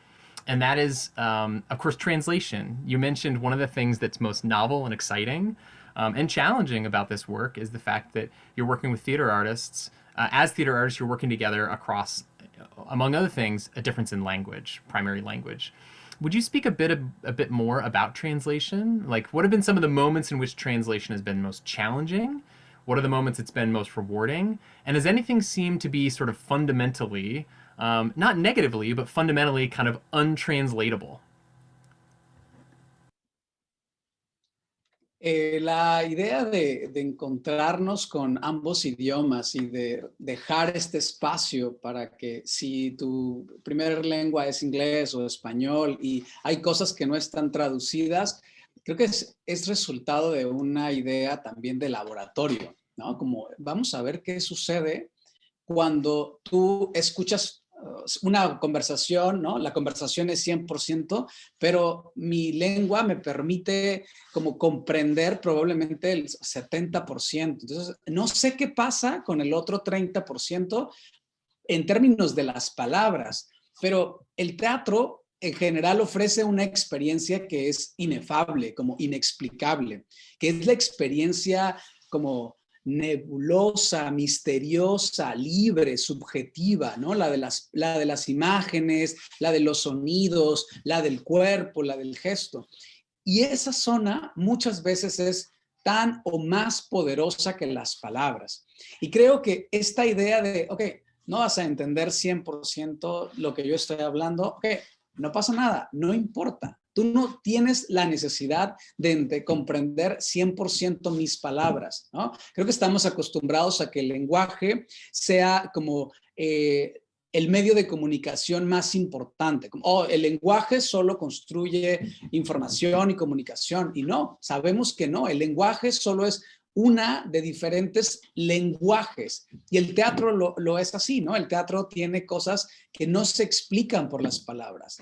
And that is, of course, translation. You mentioned one of the things that's most novel and exciting and challenging about this work is the fact that you're working with theater artists. As theater artists, you're working together across, among other things, a difference in language, primary language. Would you speak a bit more about translation? Like, what have been some of the moments in which translation has been most challenging? What are the moments it's been most rewarding? And has anything seemed to be sort of fundamentally, not negatively, but fundamentally kind of untranslatable? La idea de encontrarnos con ambos idiomas y de dejar este espacio para que si tu primer lengua es inglés o español y hay cosas que no están traducidas, creo que es resultado de una idea también de laboratorio, ¿no? Como vamos a ver qué sucede cuando tú escuchas una conversación, ¿no? La conversación es 100%, pero mi lengua me permite como comprender probablemente el 70%. Entonces, no sé qué pasa con el otro 30% en términos de las palabras, pero el teatro en general ofrece una experiencia que es inefable, como inexplicable, que es la experiencia como nebulosa, misteriosa, libre, subjetiva, ¿no? La de las imágenes, la de los sonidos, la del cuerpo, la del gesto. Y esa zona muchas veces es tan o más poderosa que las palabras. Y creo que esta idea de, ok, no vas a entender 100% lo que yo estoy hablando, ok, no pasa nada, no importa. Tú no tienes la necesidad de comprender 100% mis palabras, ¿no? Creo que estamos acostumbrados a que el lenguaje sea como el medio de comunicación más importante. Como, el lenguaje solo construye información y comunicación. Y no, sabemos que no. El lenguaje solo es una de diferentes lenguajes. Y el teatro lo es así, ¿no? El teatro tiene cosas que no se explican por las palabras.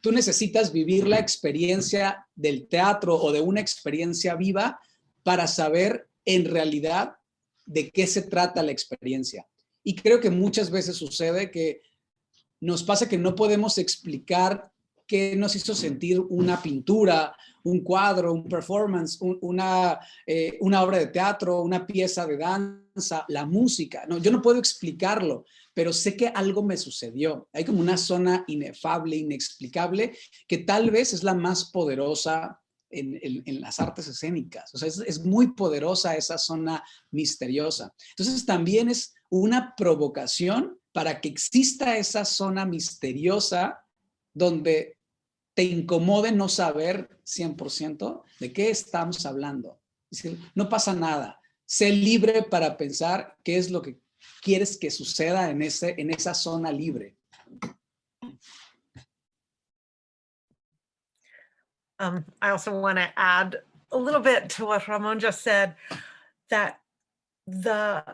Tú necesitas vivir la experiencia del teatro o de una experiencia viva para saber en realidad de qué se trata la experiencia. Y creo que muchas veces sucede que nos pasa que no podemos explicar qué nos hizo sentir una pintura, un cuadro, un performance, una obra de teatro, una pieza de danza, la música. No, yo no puedo explicarlo, pero sé que algo me sucedió. Hay como una zona inefable, inexplicable, que tal vez es la más poderosa en las artes escénicas. O sea, es muy poderosa esa zona misteriosa. Entonces también es una provocación para que exista esa zona misteriosa donde te incomode no saber 100% de qué estamos hablando. Es decir, no pasa nada. Sé libre para pensar qué es lo que quieres que suceda en esa zona libre. I also want to add a little bit to what Ramon just said, that the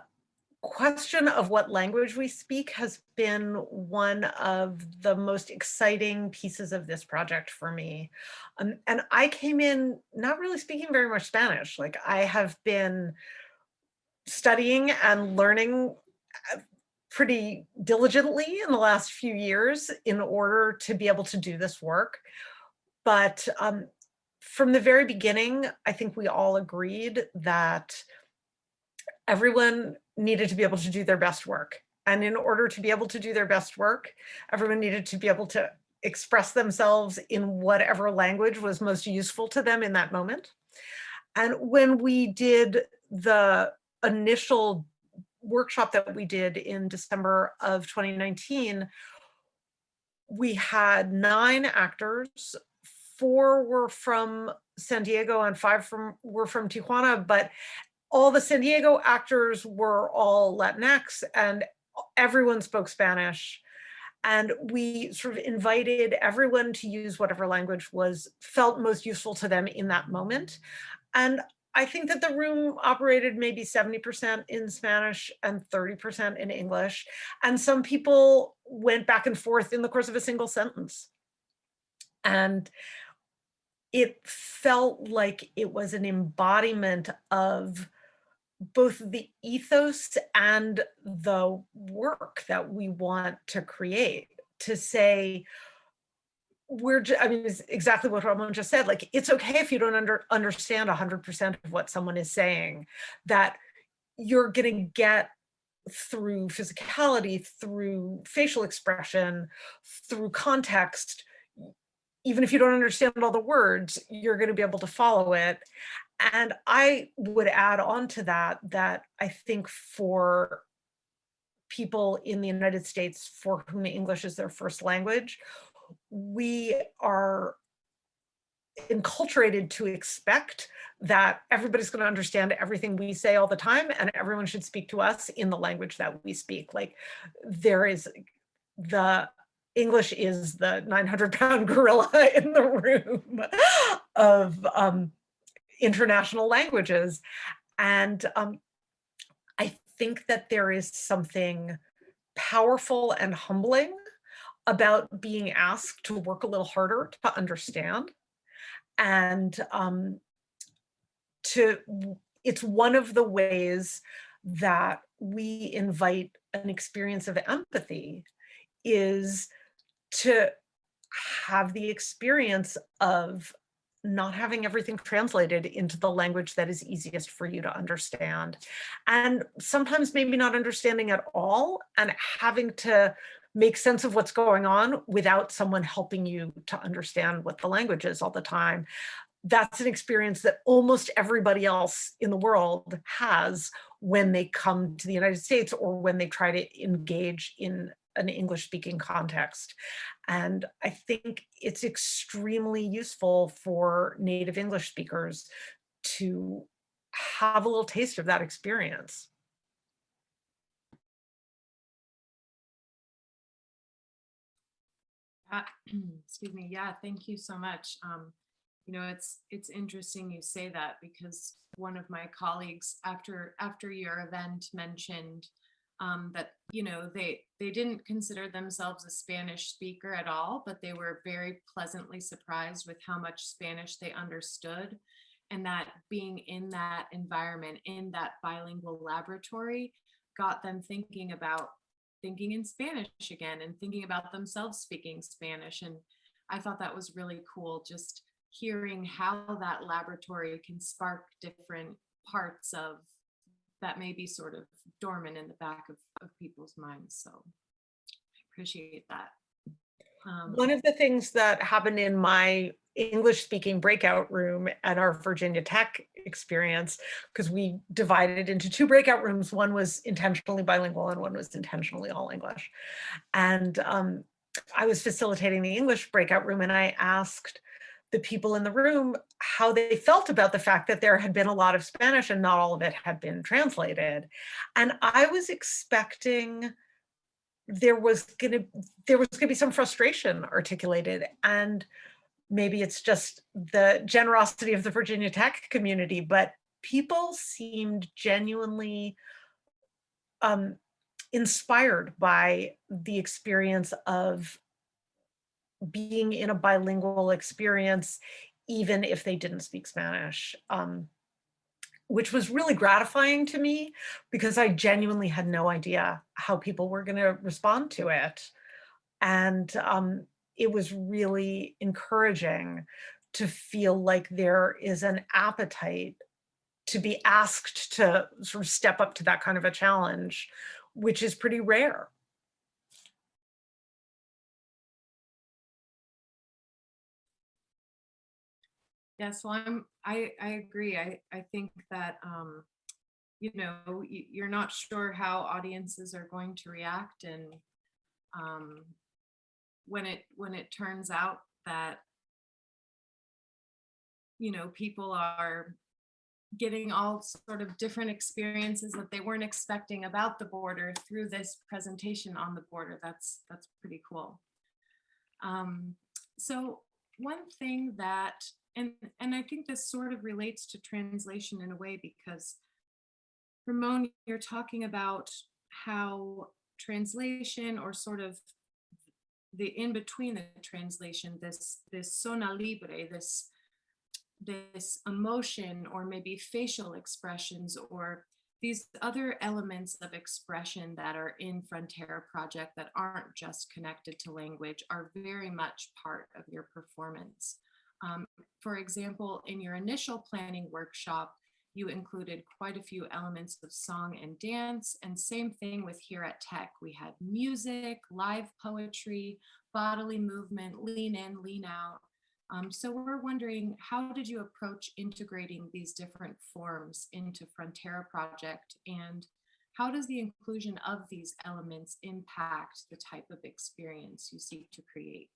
question of what language we speak has been one of the most exciting pieces of this project for me. And I came in not really speaking very much Spanish. Like, I have been studying and learning pretty diligently in the last few years in order to be able to do this work. But from the very beginning, I think we all agreed that everyone needed to be able to do their best work. And in order to be able to do their best work, everyone needed to be able to express themselves in whatever language was most useful to them in that moment. And when we did the initial workshop that we did in December of 2019, we had 9 actors. 4 were from San Diego and 5 were from Tijuana, but all the San Diego actors were all Latinx and everyone spoke Spanish. And we sort of invited everyone to use whatever language felt most useful to them in that moment. And I think that the room operated maybe 70% in Spanish and 30% in English. And some people went back and forth in the course of a single sentence. And it felt like it was an embodiment of both the ethos and the work that we want to create, to say, I mean, it's exactly what Ramon just said. Like, it's okay if you don't understand 100% of what someone is saying, that you're going to get through physicality, through facial expression, through context. Even if you don't understand all the words, you're going to be able to follow it. And I would add on to that, that I think for people in the United States for whom English is their first language, we are enculturated to expect that everybody's going to understand everything we say all the time, and everyone should speak to us in the language that we speak. Like, English is the 900-pound gorilla in the room of international languages. And I think that there is something powerful and humbling about being asked to work a little harder to understand. And it's one of the ways that we invite an experience of empathy, is to have the experience of not having everything translated into the language that is easiest for you to understand. And sometimes maybe not understanding at all, and having to make sense of what's going on without someone helping you to understand what the language is all the time. That's an experience that almost everybody else in the world has when they come to the United States, or when they try to engage in an English-speaking context. And I think it's extremely useful for native English speakers to have a little taste of that experience. Excuse me. Yeah, thank you so much. You know, it's interesting you say that, because one of my colleagues after your event mentioned that, you know, they didn't consider themselves a Spanish speaker at all, but they were very pleasantly surprised with how much Spanish they understood, and that being in that environment, in that bilingual laboratory, got them thinking in Spanish again, and thinking about themselves speaking Spanish. And I thought that was really cool, just hearing how that laboratory can spark different parts of that may be sort of dormant in the back of people's minds. So I appreciate that. One of the things that happened in my English-speaking breakout room at our Virginia Tech experience, because we divided into 2 breakout rooms. One was intentionally bilingual and one was intentionally all English. And I was facilitating the English breakout room, and I asked the people in the room how they felt about the fact that there had been a lot of Spanish and not all of it had been translated. And I was expecting there was gonna be some frustration articulated, and maybe it's just the generosity of the Virginia Tech community, but people seemed genuinely inspired by the experience of being in a bilingual experience, even if they didn't speak Spanish, which was really gratifying to me because I genuinely had no idea how people were going to respond to it. And it was really encouraging to feel like there is an appetite to be asked to sort of step up to that kind of a challenge, which is pretty rare. Yes, well, I agree. I think that you know, you're not sure how audiences are going to react, and when it turns out that, you know, people are getting all sort of different experiences that they weren't expecting about the border through this presentation on the border, that's pretty cool. So one thing that, and I think this sort of relates to translation in a way, because Ramon, you're talking about how translation, or sort of the in between the translation, this zona libre, this emotion, or maybe facial expressions, or these other elements of expression that are in Frontera Project that aren't just connected to language, are very much part of your performance. For example, in your initial planning workshop, you included quite a few elements of song and dance, and same thing with here at Tech. We had music, live poetry, bodily movement, lean in, lean out. So we're wondering, how did you approach integrating these different forms into Frontera Project, and how does the inclusion of these elements impact the type of experience you seek to create?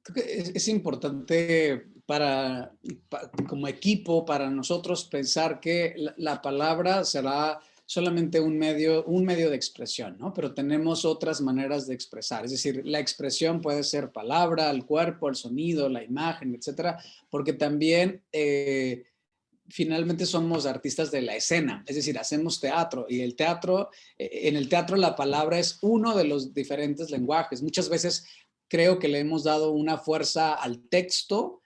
Creo que es importante como equipo, para nosotros, pensar que la palabra será solamente un medio de expresión, ¿no? Pero tenemos otras maneras de expresar. Es decir, la expresión puede ser palabra, el cuerpo, el sonido, la imagen, etcétera, porque también finalmente somos artistas de la escena, es decir, hacemos teatro, y el teatro, en el teatro la palabra es uno de los diferentes lenguajes. Muchas veces creo que le hemos dado una fuerza al texto,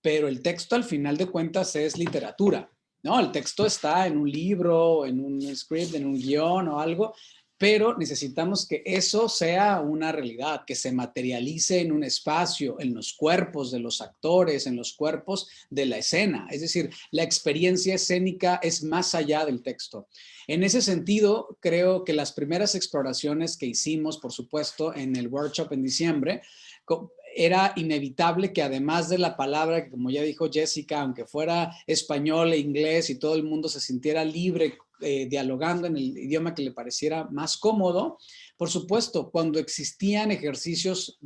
pero el texto al final de cuentas es literatura, ¿no? El texto está en un libro, en un script, en un guión o algo, pero necesitamos que eso sea una realidad, que se materialice en un espacio, en los cuerpos de los actores, en los cuerpos de la escena. Es decir, la experiencia escénica es más allá del texto. En ese sentido, creo que las primeras exploraciones que hicimos, por supuesto, en el workshop en diciembre, era inevitable que, además de la palabra, que como ya dijo Jessica, aunque fuera español e inglés y todo el mundo se sintiera libre dialogando en el idioma que le pareciera más cómodo, por supuesto, cuando existían ejercicios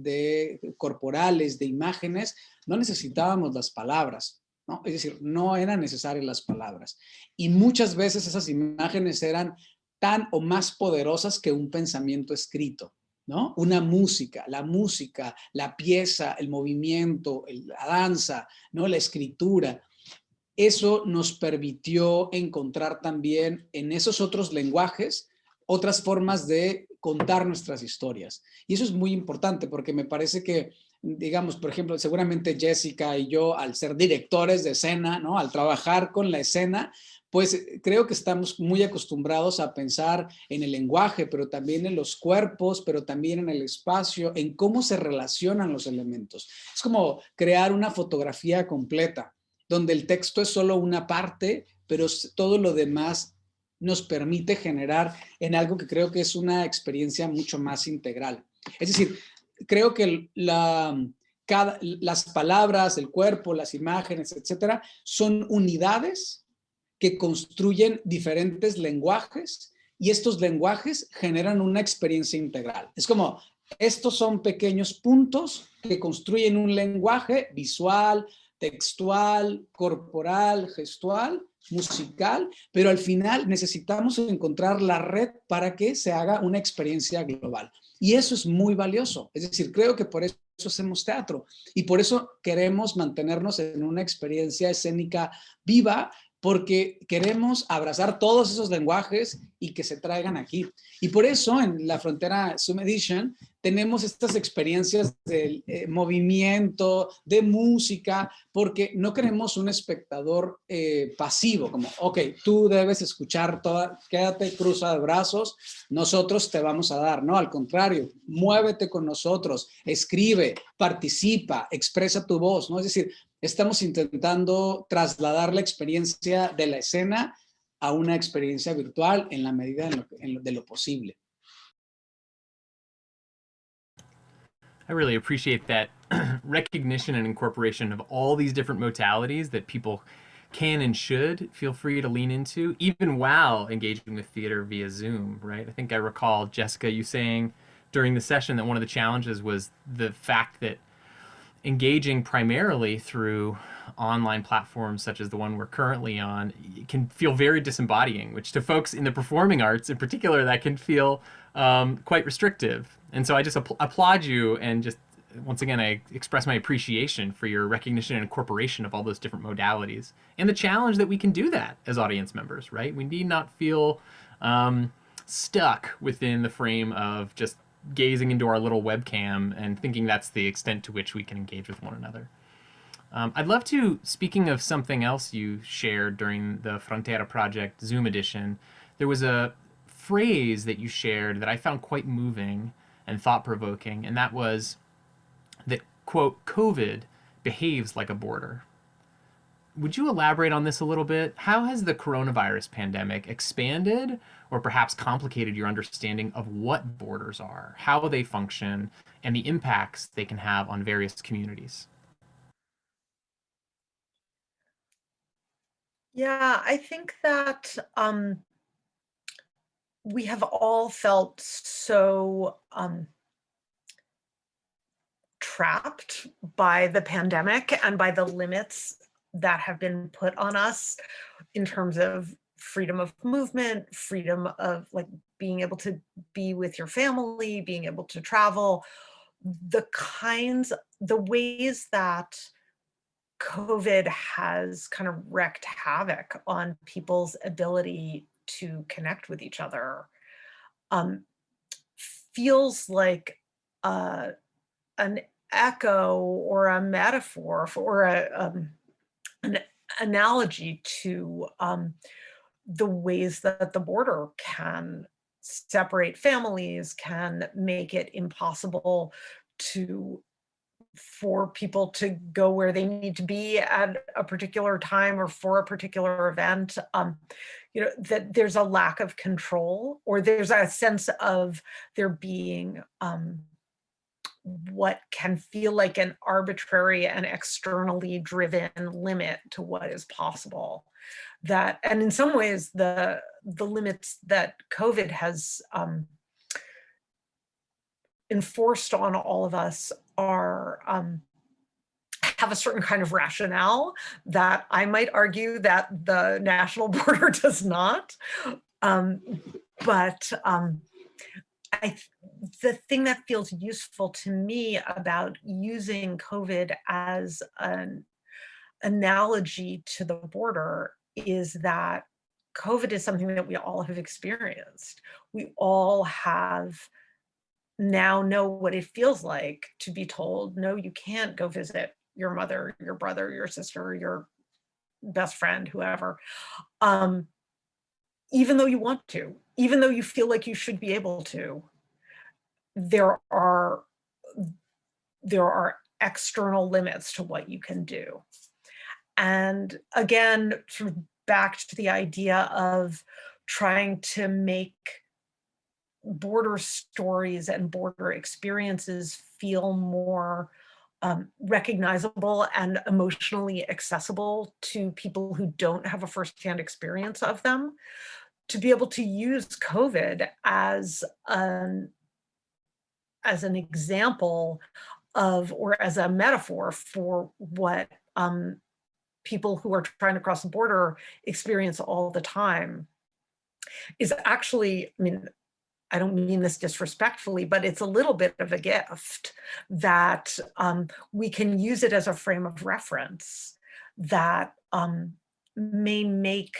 corporales, de imágenes, no necesitábamos las palabras, ¿no? Es decir, no eran necesarias las palabras. Y muchas veces esas imágenes eran tan o más poderosas que un pensamiento escrito, ¿no? Una música, la pieza, el movimiento, la danza, ¿no? La escritura. Eso nos permitió encontrar también en esos otros lenguajes otras formas de contar nuestras historias. Y eso es muy importante, porque me parece que, digamos, por ejemplo, seguramente Jessica y yo, al ser directores de escena, ¿no? Al trabajar con la escena, pues creo que estamos muy acostumbrados a pensar en el lenguaje, pero también en los cuerpos, pero también en el espacio, en cómo se relacionan los elementos. Es como crear una fotografía completa, donde el texto es solo una parte, pero todo lo demás nos permite generar en algo que creo que es una experiencia mucho más integral. Es decir, creo que las palabras, el cuerpo, las imágenes, etcétera, son unidades que construyen diferentes lenguajes y estos lenguajes generan una experiencia integral. Es como, estos son pequeños puntos que construyen un lenguaje visual, textual, corporal, gestual, musical, pero al final necesitamos encontrar la red para que se haga una experiencia global. Y eso es muy valioso. Es decir, creo que por eso hacemos teatro y por eso queremos mantenernos en una experiencia escénica viva, porque queremos abrazar todos esos lenguajes y que se traigan aquí. Y por eso en la Frontera Zoom Edition tenemos estas experiencias de movimiento, de música, porque no queremos un espectador pasivo, como, ok, tú debes escuchar quédate, cruza de brazos, nosotros te vamos a dar. No, al contrario, muévete con nosotros, escribe, participa, expresa tu voz, ¿no? Es decir, estamos intentando trasladar la experiencia de la escena a una experiencia virtual en la medida de lo posible. I really appreciate that recognition and incorporation of all these different modalities that people can and should feel free to lean into, even while engaging with theater via Zoom, right? I think I recall, Jessica, you saying during the session that one of the challenges was the fact that engaging primarily through online platforms such as the one we're currently on can feel very disembodying, which to folks in the performing arts in particular, that can feel quite restrictive. And so I just applaud you, and just once again, I express my appreciation for your recognition and incorporation of all those different modalities and the challenge that we can do that as audience members, right? We need not feel stuck within the frame of just gazing into our little webcam and thinking that's the extent to which we can engage with one another. I'd love to, speaking of something else you shared during the Frontera Project Zoom edition, there was a phrase that you shared that I found quite moving and thought-provoking, and that was that, quote, COVID behaves like a border. Would you elaborate on this a little bit? How has the coronavirus pandemic expanded or perhaps complicated your understanding of what borders are, how they function, and the impacts they can have on various communities? Yeah, I think that we have all felt so trapped by the pandemic and by the limits that have been put on us in terms of freedom of movement, freedom of like being able to be with your family, being able to travel, the ways that COVID has kind of wreaked havoc on people's ability to connect with each other feels like an echo or a metaphor or an analogy to the ways that the border can separate families, can make it impossible for people to go where they need to be at a particular time or for a particular event. That there's a lack of control, or there's a sense of there being what can feel like an arbitrary and externally driven limit to what is possible. And in some ways, the limits that COVID has enforced on all of us have a certain kind of rationale that I might argue that the national border does not. But the thing that feels useful to me about using COVID as an analogy to the border is that COVID is something that we all have experienced. We all have now know what it feels like to be told, no, you can't go visit your mother, your brother, your sister, your best friend, whoever, even though you want to, even though you feel like you should be able to. There are external limits to what you can do. And again, sort of back to the idea of trying to make border stories and border experiences feel more recognizable and emotionally accessible to people who don't have a firsthand experience of them, to be able to use COVID as an example of, or as a metaphor for what people who are trying to cross the border experience all the time, is actually, I mean, I don't mean this disrespectfully, but it's a little bit of a gift that we can use it as a frame of reference that may make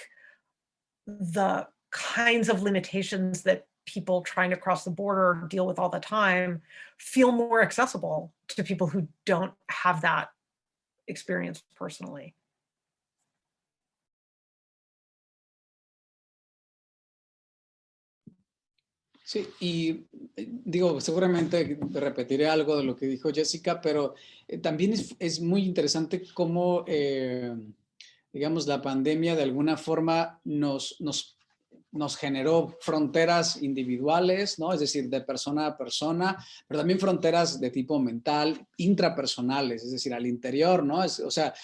the kinds of limitations that people trying to cross the border deal with all the time feel more accessible to people who don't have that experience personally. Sí, y digo, seguramente repetiré algo de lo que dijo Jessica, pero también es muy interesante cómo, digamos, la pandemia de alguna forma nos generó fronteras individuales, ¿no? Es decir, de persona a persona, pero también fronteras de tipo mental, intrapersonales, es decir, al interior, ¿no? O sea,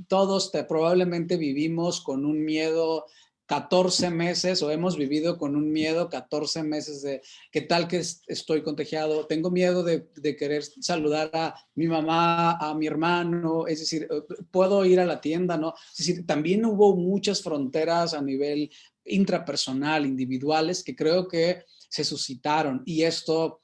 todos probablemente vivimos con un miedo 14 meses o hemos vivido con un miedo 14 meses de qué tal que estoy contagiado, tengo miedo de querer saludar a mi mamá, a mi hermano, es decir, puedo ir a la tienda, ¿no? Es decir, también hubo muchas fronteras a nivel intrapersonal, individuales, que creo que se suscitaron y esto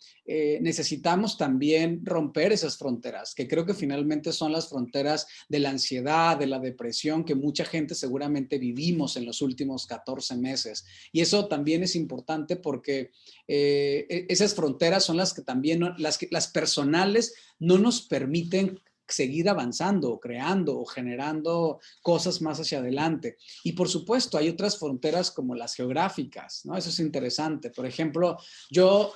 necesitamos también romper esas fronteras, que creo que finalmente son las fronteras de la ansiedad, de la depresión que mucha gente seguramente vivimos en los últimos 14 meses. Y eso también es importante porque esas fronteras son las que también, las personales no nos permiten seguir avanzando, creando o generando cosas más hacia adelante. Y por supuesto, hay otras fronteras como las geográficas, ¿no? Eso es interesante. Por ejemplo, yo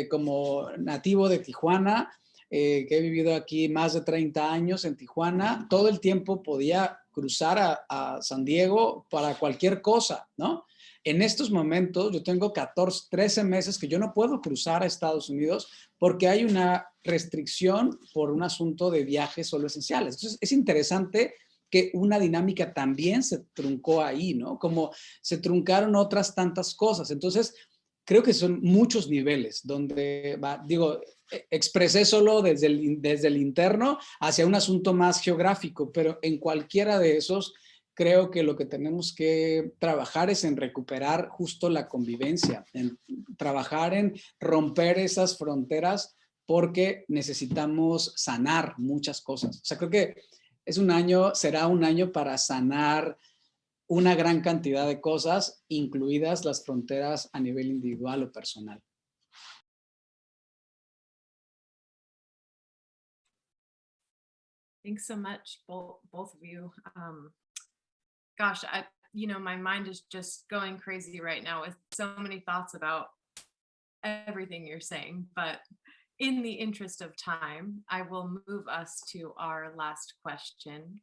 como nativo de Tijuana, que he vivido aquí más de 30 años en Tijuana, todo el tiempo podía cruzar a San Diego para cualquier cosa, ¿no? En estos momentos yo tengo 13 meses que yo no puedo cruzar a Estados Unidos porque hay una restricción por un asunto de viajes solo esenciales. Entonces es interesante que una dinámica también se truncó ahí, ¿no? Como se truncaron otras tantas cosas. Entonces creo que son muchos niveles donde, digo, expresé solo desde el interno hacia un asunto más geográfico, pero en cualquiera de esos creo que lo que tenemos que trabajar es en recuperar justo la convivencia, en trabajar en romper esas fronteras porque necesitamos sanar muchas cosas. O sea, creo que será un año para sanar una gran cantidad de cosas, incluidas las fronteras a nivel individual o personal. Thanks so much, both of you. Gosh, my mind is just going crazy right now with so many thoughts about everything you're saying, but in the interest of time, I will move us to our last question.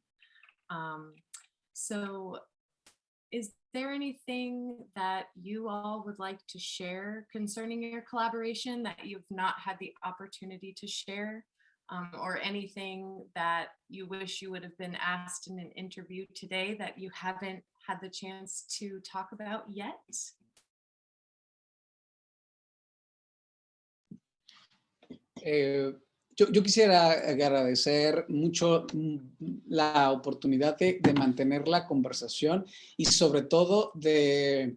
So is there anything that you all would like to share concerning your collaboration that you've not had the opportunity to share? Or anything that you wish you would have been asked in an interview today that you haven't had the chance to talk about yet? Yo quisiera agradecer mucho la oportunidad de mantener la conversación y sobre todo de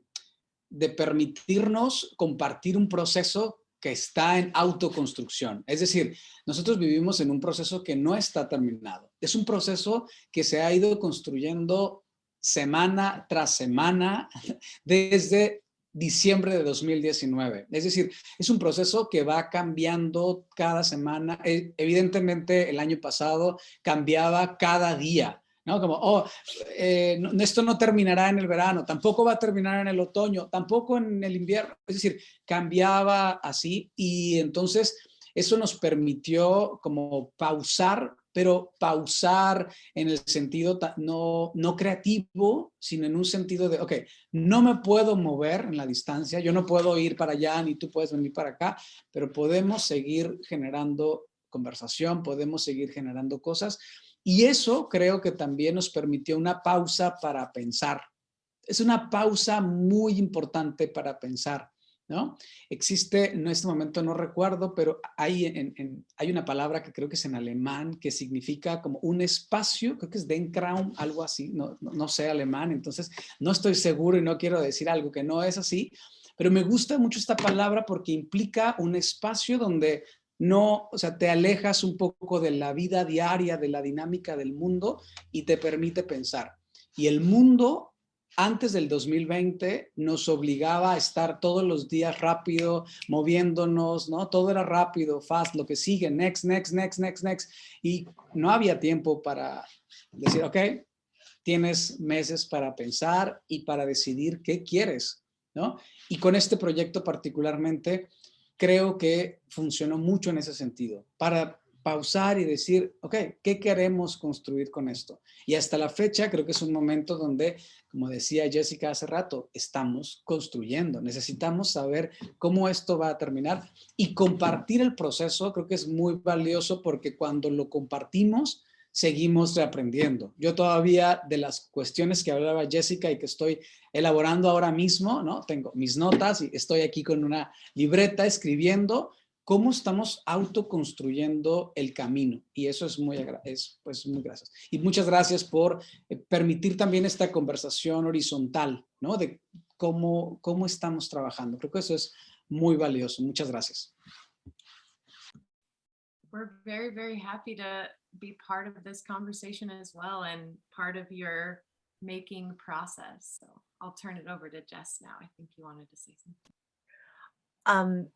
permitirnos compartir un proceso que está en autoconstrucción. Es decir, nosotros vivimos en un proceso que no está terminado. Es un proceso que se ha ido construyendo semana tras semana desde diciembre de 2019. Es decir, es un proceso que va cambiando cada semana. Evidentemente, el año pasado cambiaba cada día, ¿no? Como, esto no terminará en el verano, tampoco va a terminar en el otoño, tampoco en el invierno. Es decir, cambiaba así y entonces eso nos permitió como pausar, pero pausar en el sentido no creativo, sino en un sentido de, ok, no me puedo mover en la distancia, yo no puedo ir para allá, ni tú puedes venir para acá, pero podemos seguir generando conversación, podemos seguir generando cosas, y eso creo que también nos permitió una pausa para pensar. Es una pausa muy importante para pensar, ¿no? Existe, en este momento no recuerdo, pero hay una palabra que creo que es en alemán, que significa como un espacio, creo que es Denkraum, algo así, no sé alemán, entonces no estoy seguro y no quiero decir algo que no es así, pero me gusta mucho esta palabra porque implica un espacio donde no, o sea, te alejas un poco de la vida diaria, de la dinámica del mundo y te permite pensar. Y el mundo antes del 2020 nos obligaba a estar todos los días rápido, moviéndonos, ¿no? Todo era rápido, fast, lo que sigue, next, next, next, next, next. Y no había tiempo para decir, ok, tienes meses para pensar y para decidir qué quieres, ¿no? Y con este proyecto particularmente, creo que funcionó mucho en ese sentido, para pausar y decir, ok, ¿qué queremos construir con esto? Y hasta la fecha creo que es un momento donde, como decía Jessica hace rato, estamos construyendo. Necesitamos saber cómo esto va a terminar y compartir el proceso creo que es muy valioso porque cuando lo compartimos, seguimos reaprendiendo. Yo todavía de las cuestiones que hablaba Jessica y que estoy elaborando ahora mismo, ¿no? Tengo mis notas y estoy aquí con una libreta escribiendo cómo estamos autoconstruyendo el camino. Y eso es muy gracias. Y muchas gracias por permitir también esta conversación horizontal, ¿no? De cómo estamos trabajando. Creo que eso es muy valioso. Muchas gracias. We're very, very happy to be part of this conversation as well and part of your making process. So I'll turn it over to Jess now. I think you wanted to say something.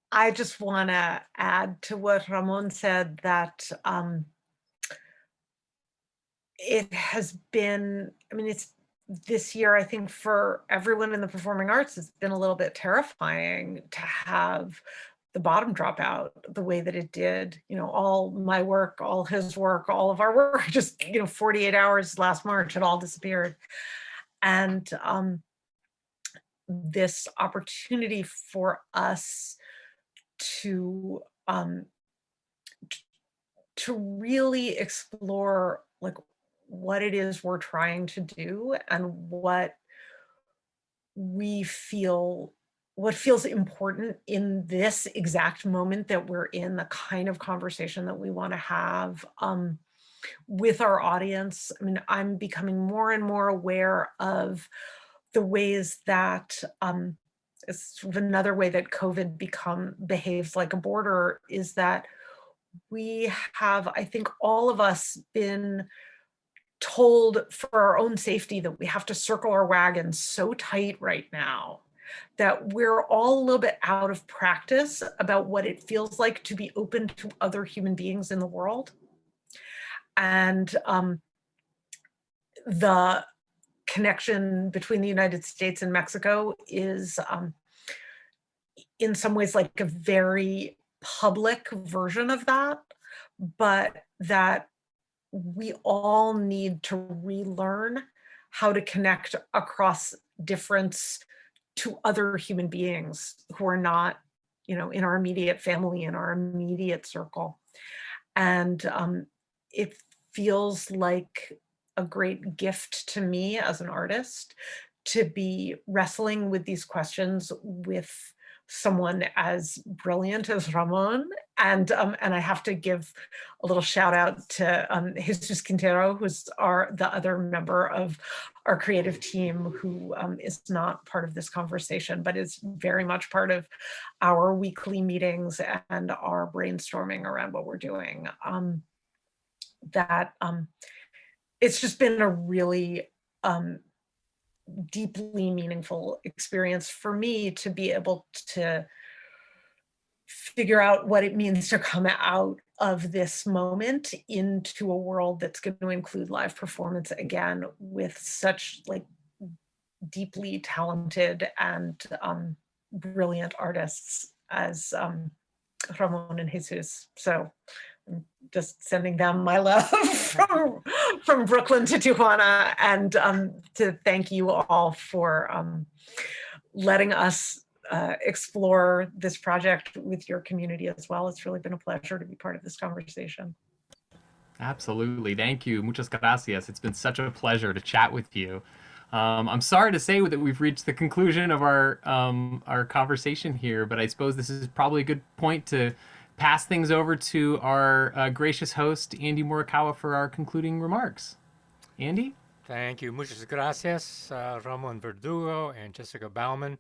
I just want to add to what Ramon said that it has been, I mean, it's this year, I think for everyone in the performing arts, it's been a little bit terrifying to have the bottom drop out the way that it did. You know, all my work, all his work, all of our work, just, 48 hours last March, it all disappeared. And this opportunity for us to really explore like what it is we're trying to do and what feels important in this exact moment that we're in, the kind of conversation that we want to have with our audience. I mean, I'm becoming more and more aware of the ways that it's sort of another way that COVID behaves like a border is that we have, I think all of us, been told for our own safety that we have to circle our wagons so tight right now that we're all a little bit out of practice about what it feels like to be open to other human beings in the world. And the connection between the United States and Mexico is in some ways like a very public version of that, but that we all need to relearn how to connect across difference to other human beings who are not, in our immediate family, in our immediate circle. And it feels like a great gift to me as an artist to be wrestling with these questions with someone as brilliant as Ramon. And I have to give a little shout out to Jesus Quintero, who's the other member of our creative team who is not part of this conversation, but is very much part of our weekly meetings and our brainstorming around what we're doing. It's just been a really deeply meaningful experience for me to be able to figure out what it means to come out of this moment into a world that's going to include live performance again with such like deeply talented and brilliant artists as Ramon and Jesus. So just sending them my love from Brooklyn to Tijuana, and to thank you all for letting us explore this project with your community as well. It's really been a pleasure to be part of this conversation. Absolutely. Thank you. Muchas gracias. It's been such a pleasure to chat with you. I'm sorry to say that we've reached the conclusion of our conversation here, but I suppose this is probably a good point to pass things over to our gracious host, Andy Morikawa, for our concluding remarks. Andy? Thank you. Muchas gracias, Ramon Verdugo and Jessica Bauman,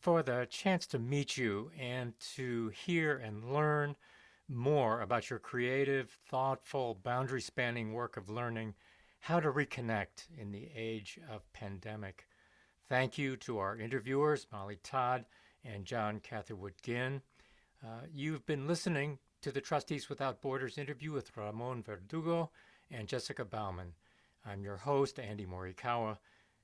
for the chance to meet you and to hear and learn more about your creative, thoughtful, boundary-spanning work of learning how to reconnect in the age of pandemic. Thank you to our interviewers, Molly Todd and John Catherwood-Ginn. You've been listening to the Trustees Without Borders interview with Ramon Verdugo and Jessica Bauman. I'm your host, Andy Morikawa.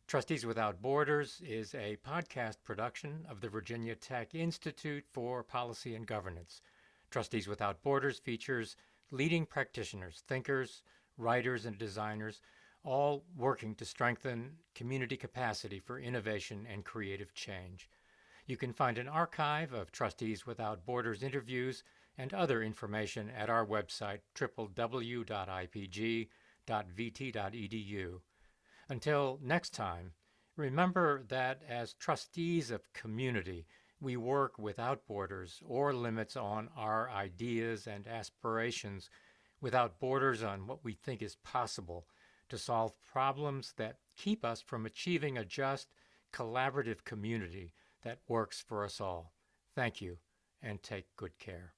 Trustees Without Borders is a podcast production of the Virginia Tech Institute for Policy and Governance. Trustees Without Borders features leading practitioners, thinkers, writers, and designers, all working to strengthen community capacity for innovation and creative change. You can find an archive of Trustees Without Borders interviews and other information at our website, www.ipg.vt.edu. Until next time, remember that as trustees of community, we work without borders or limits on our ideas and aspirations, without borders on what we think is possible to solve problems that keep us from achieving a just, collaborative community that works for us all. Thank you, and take good care.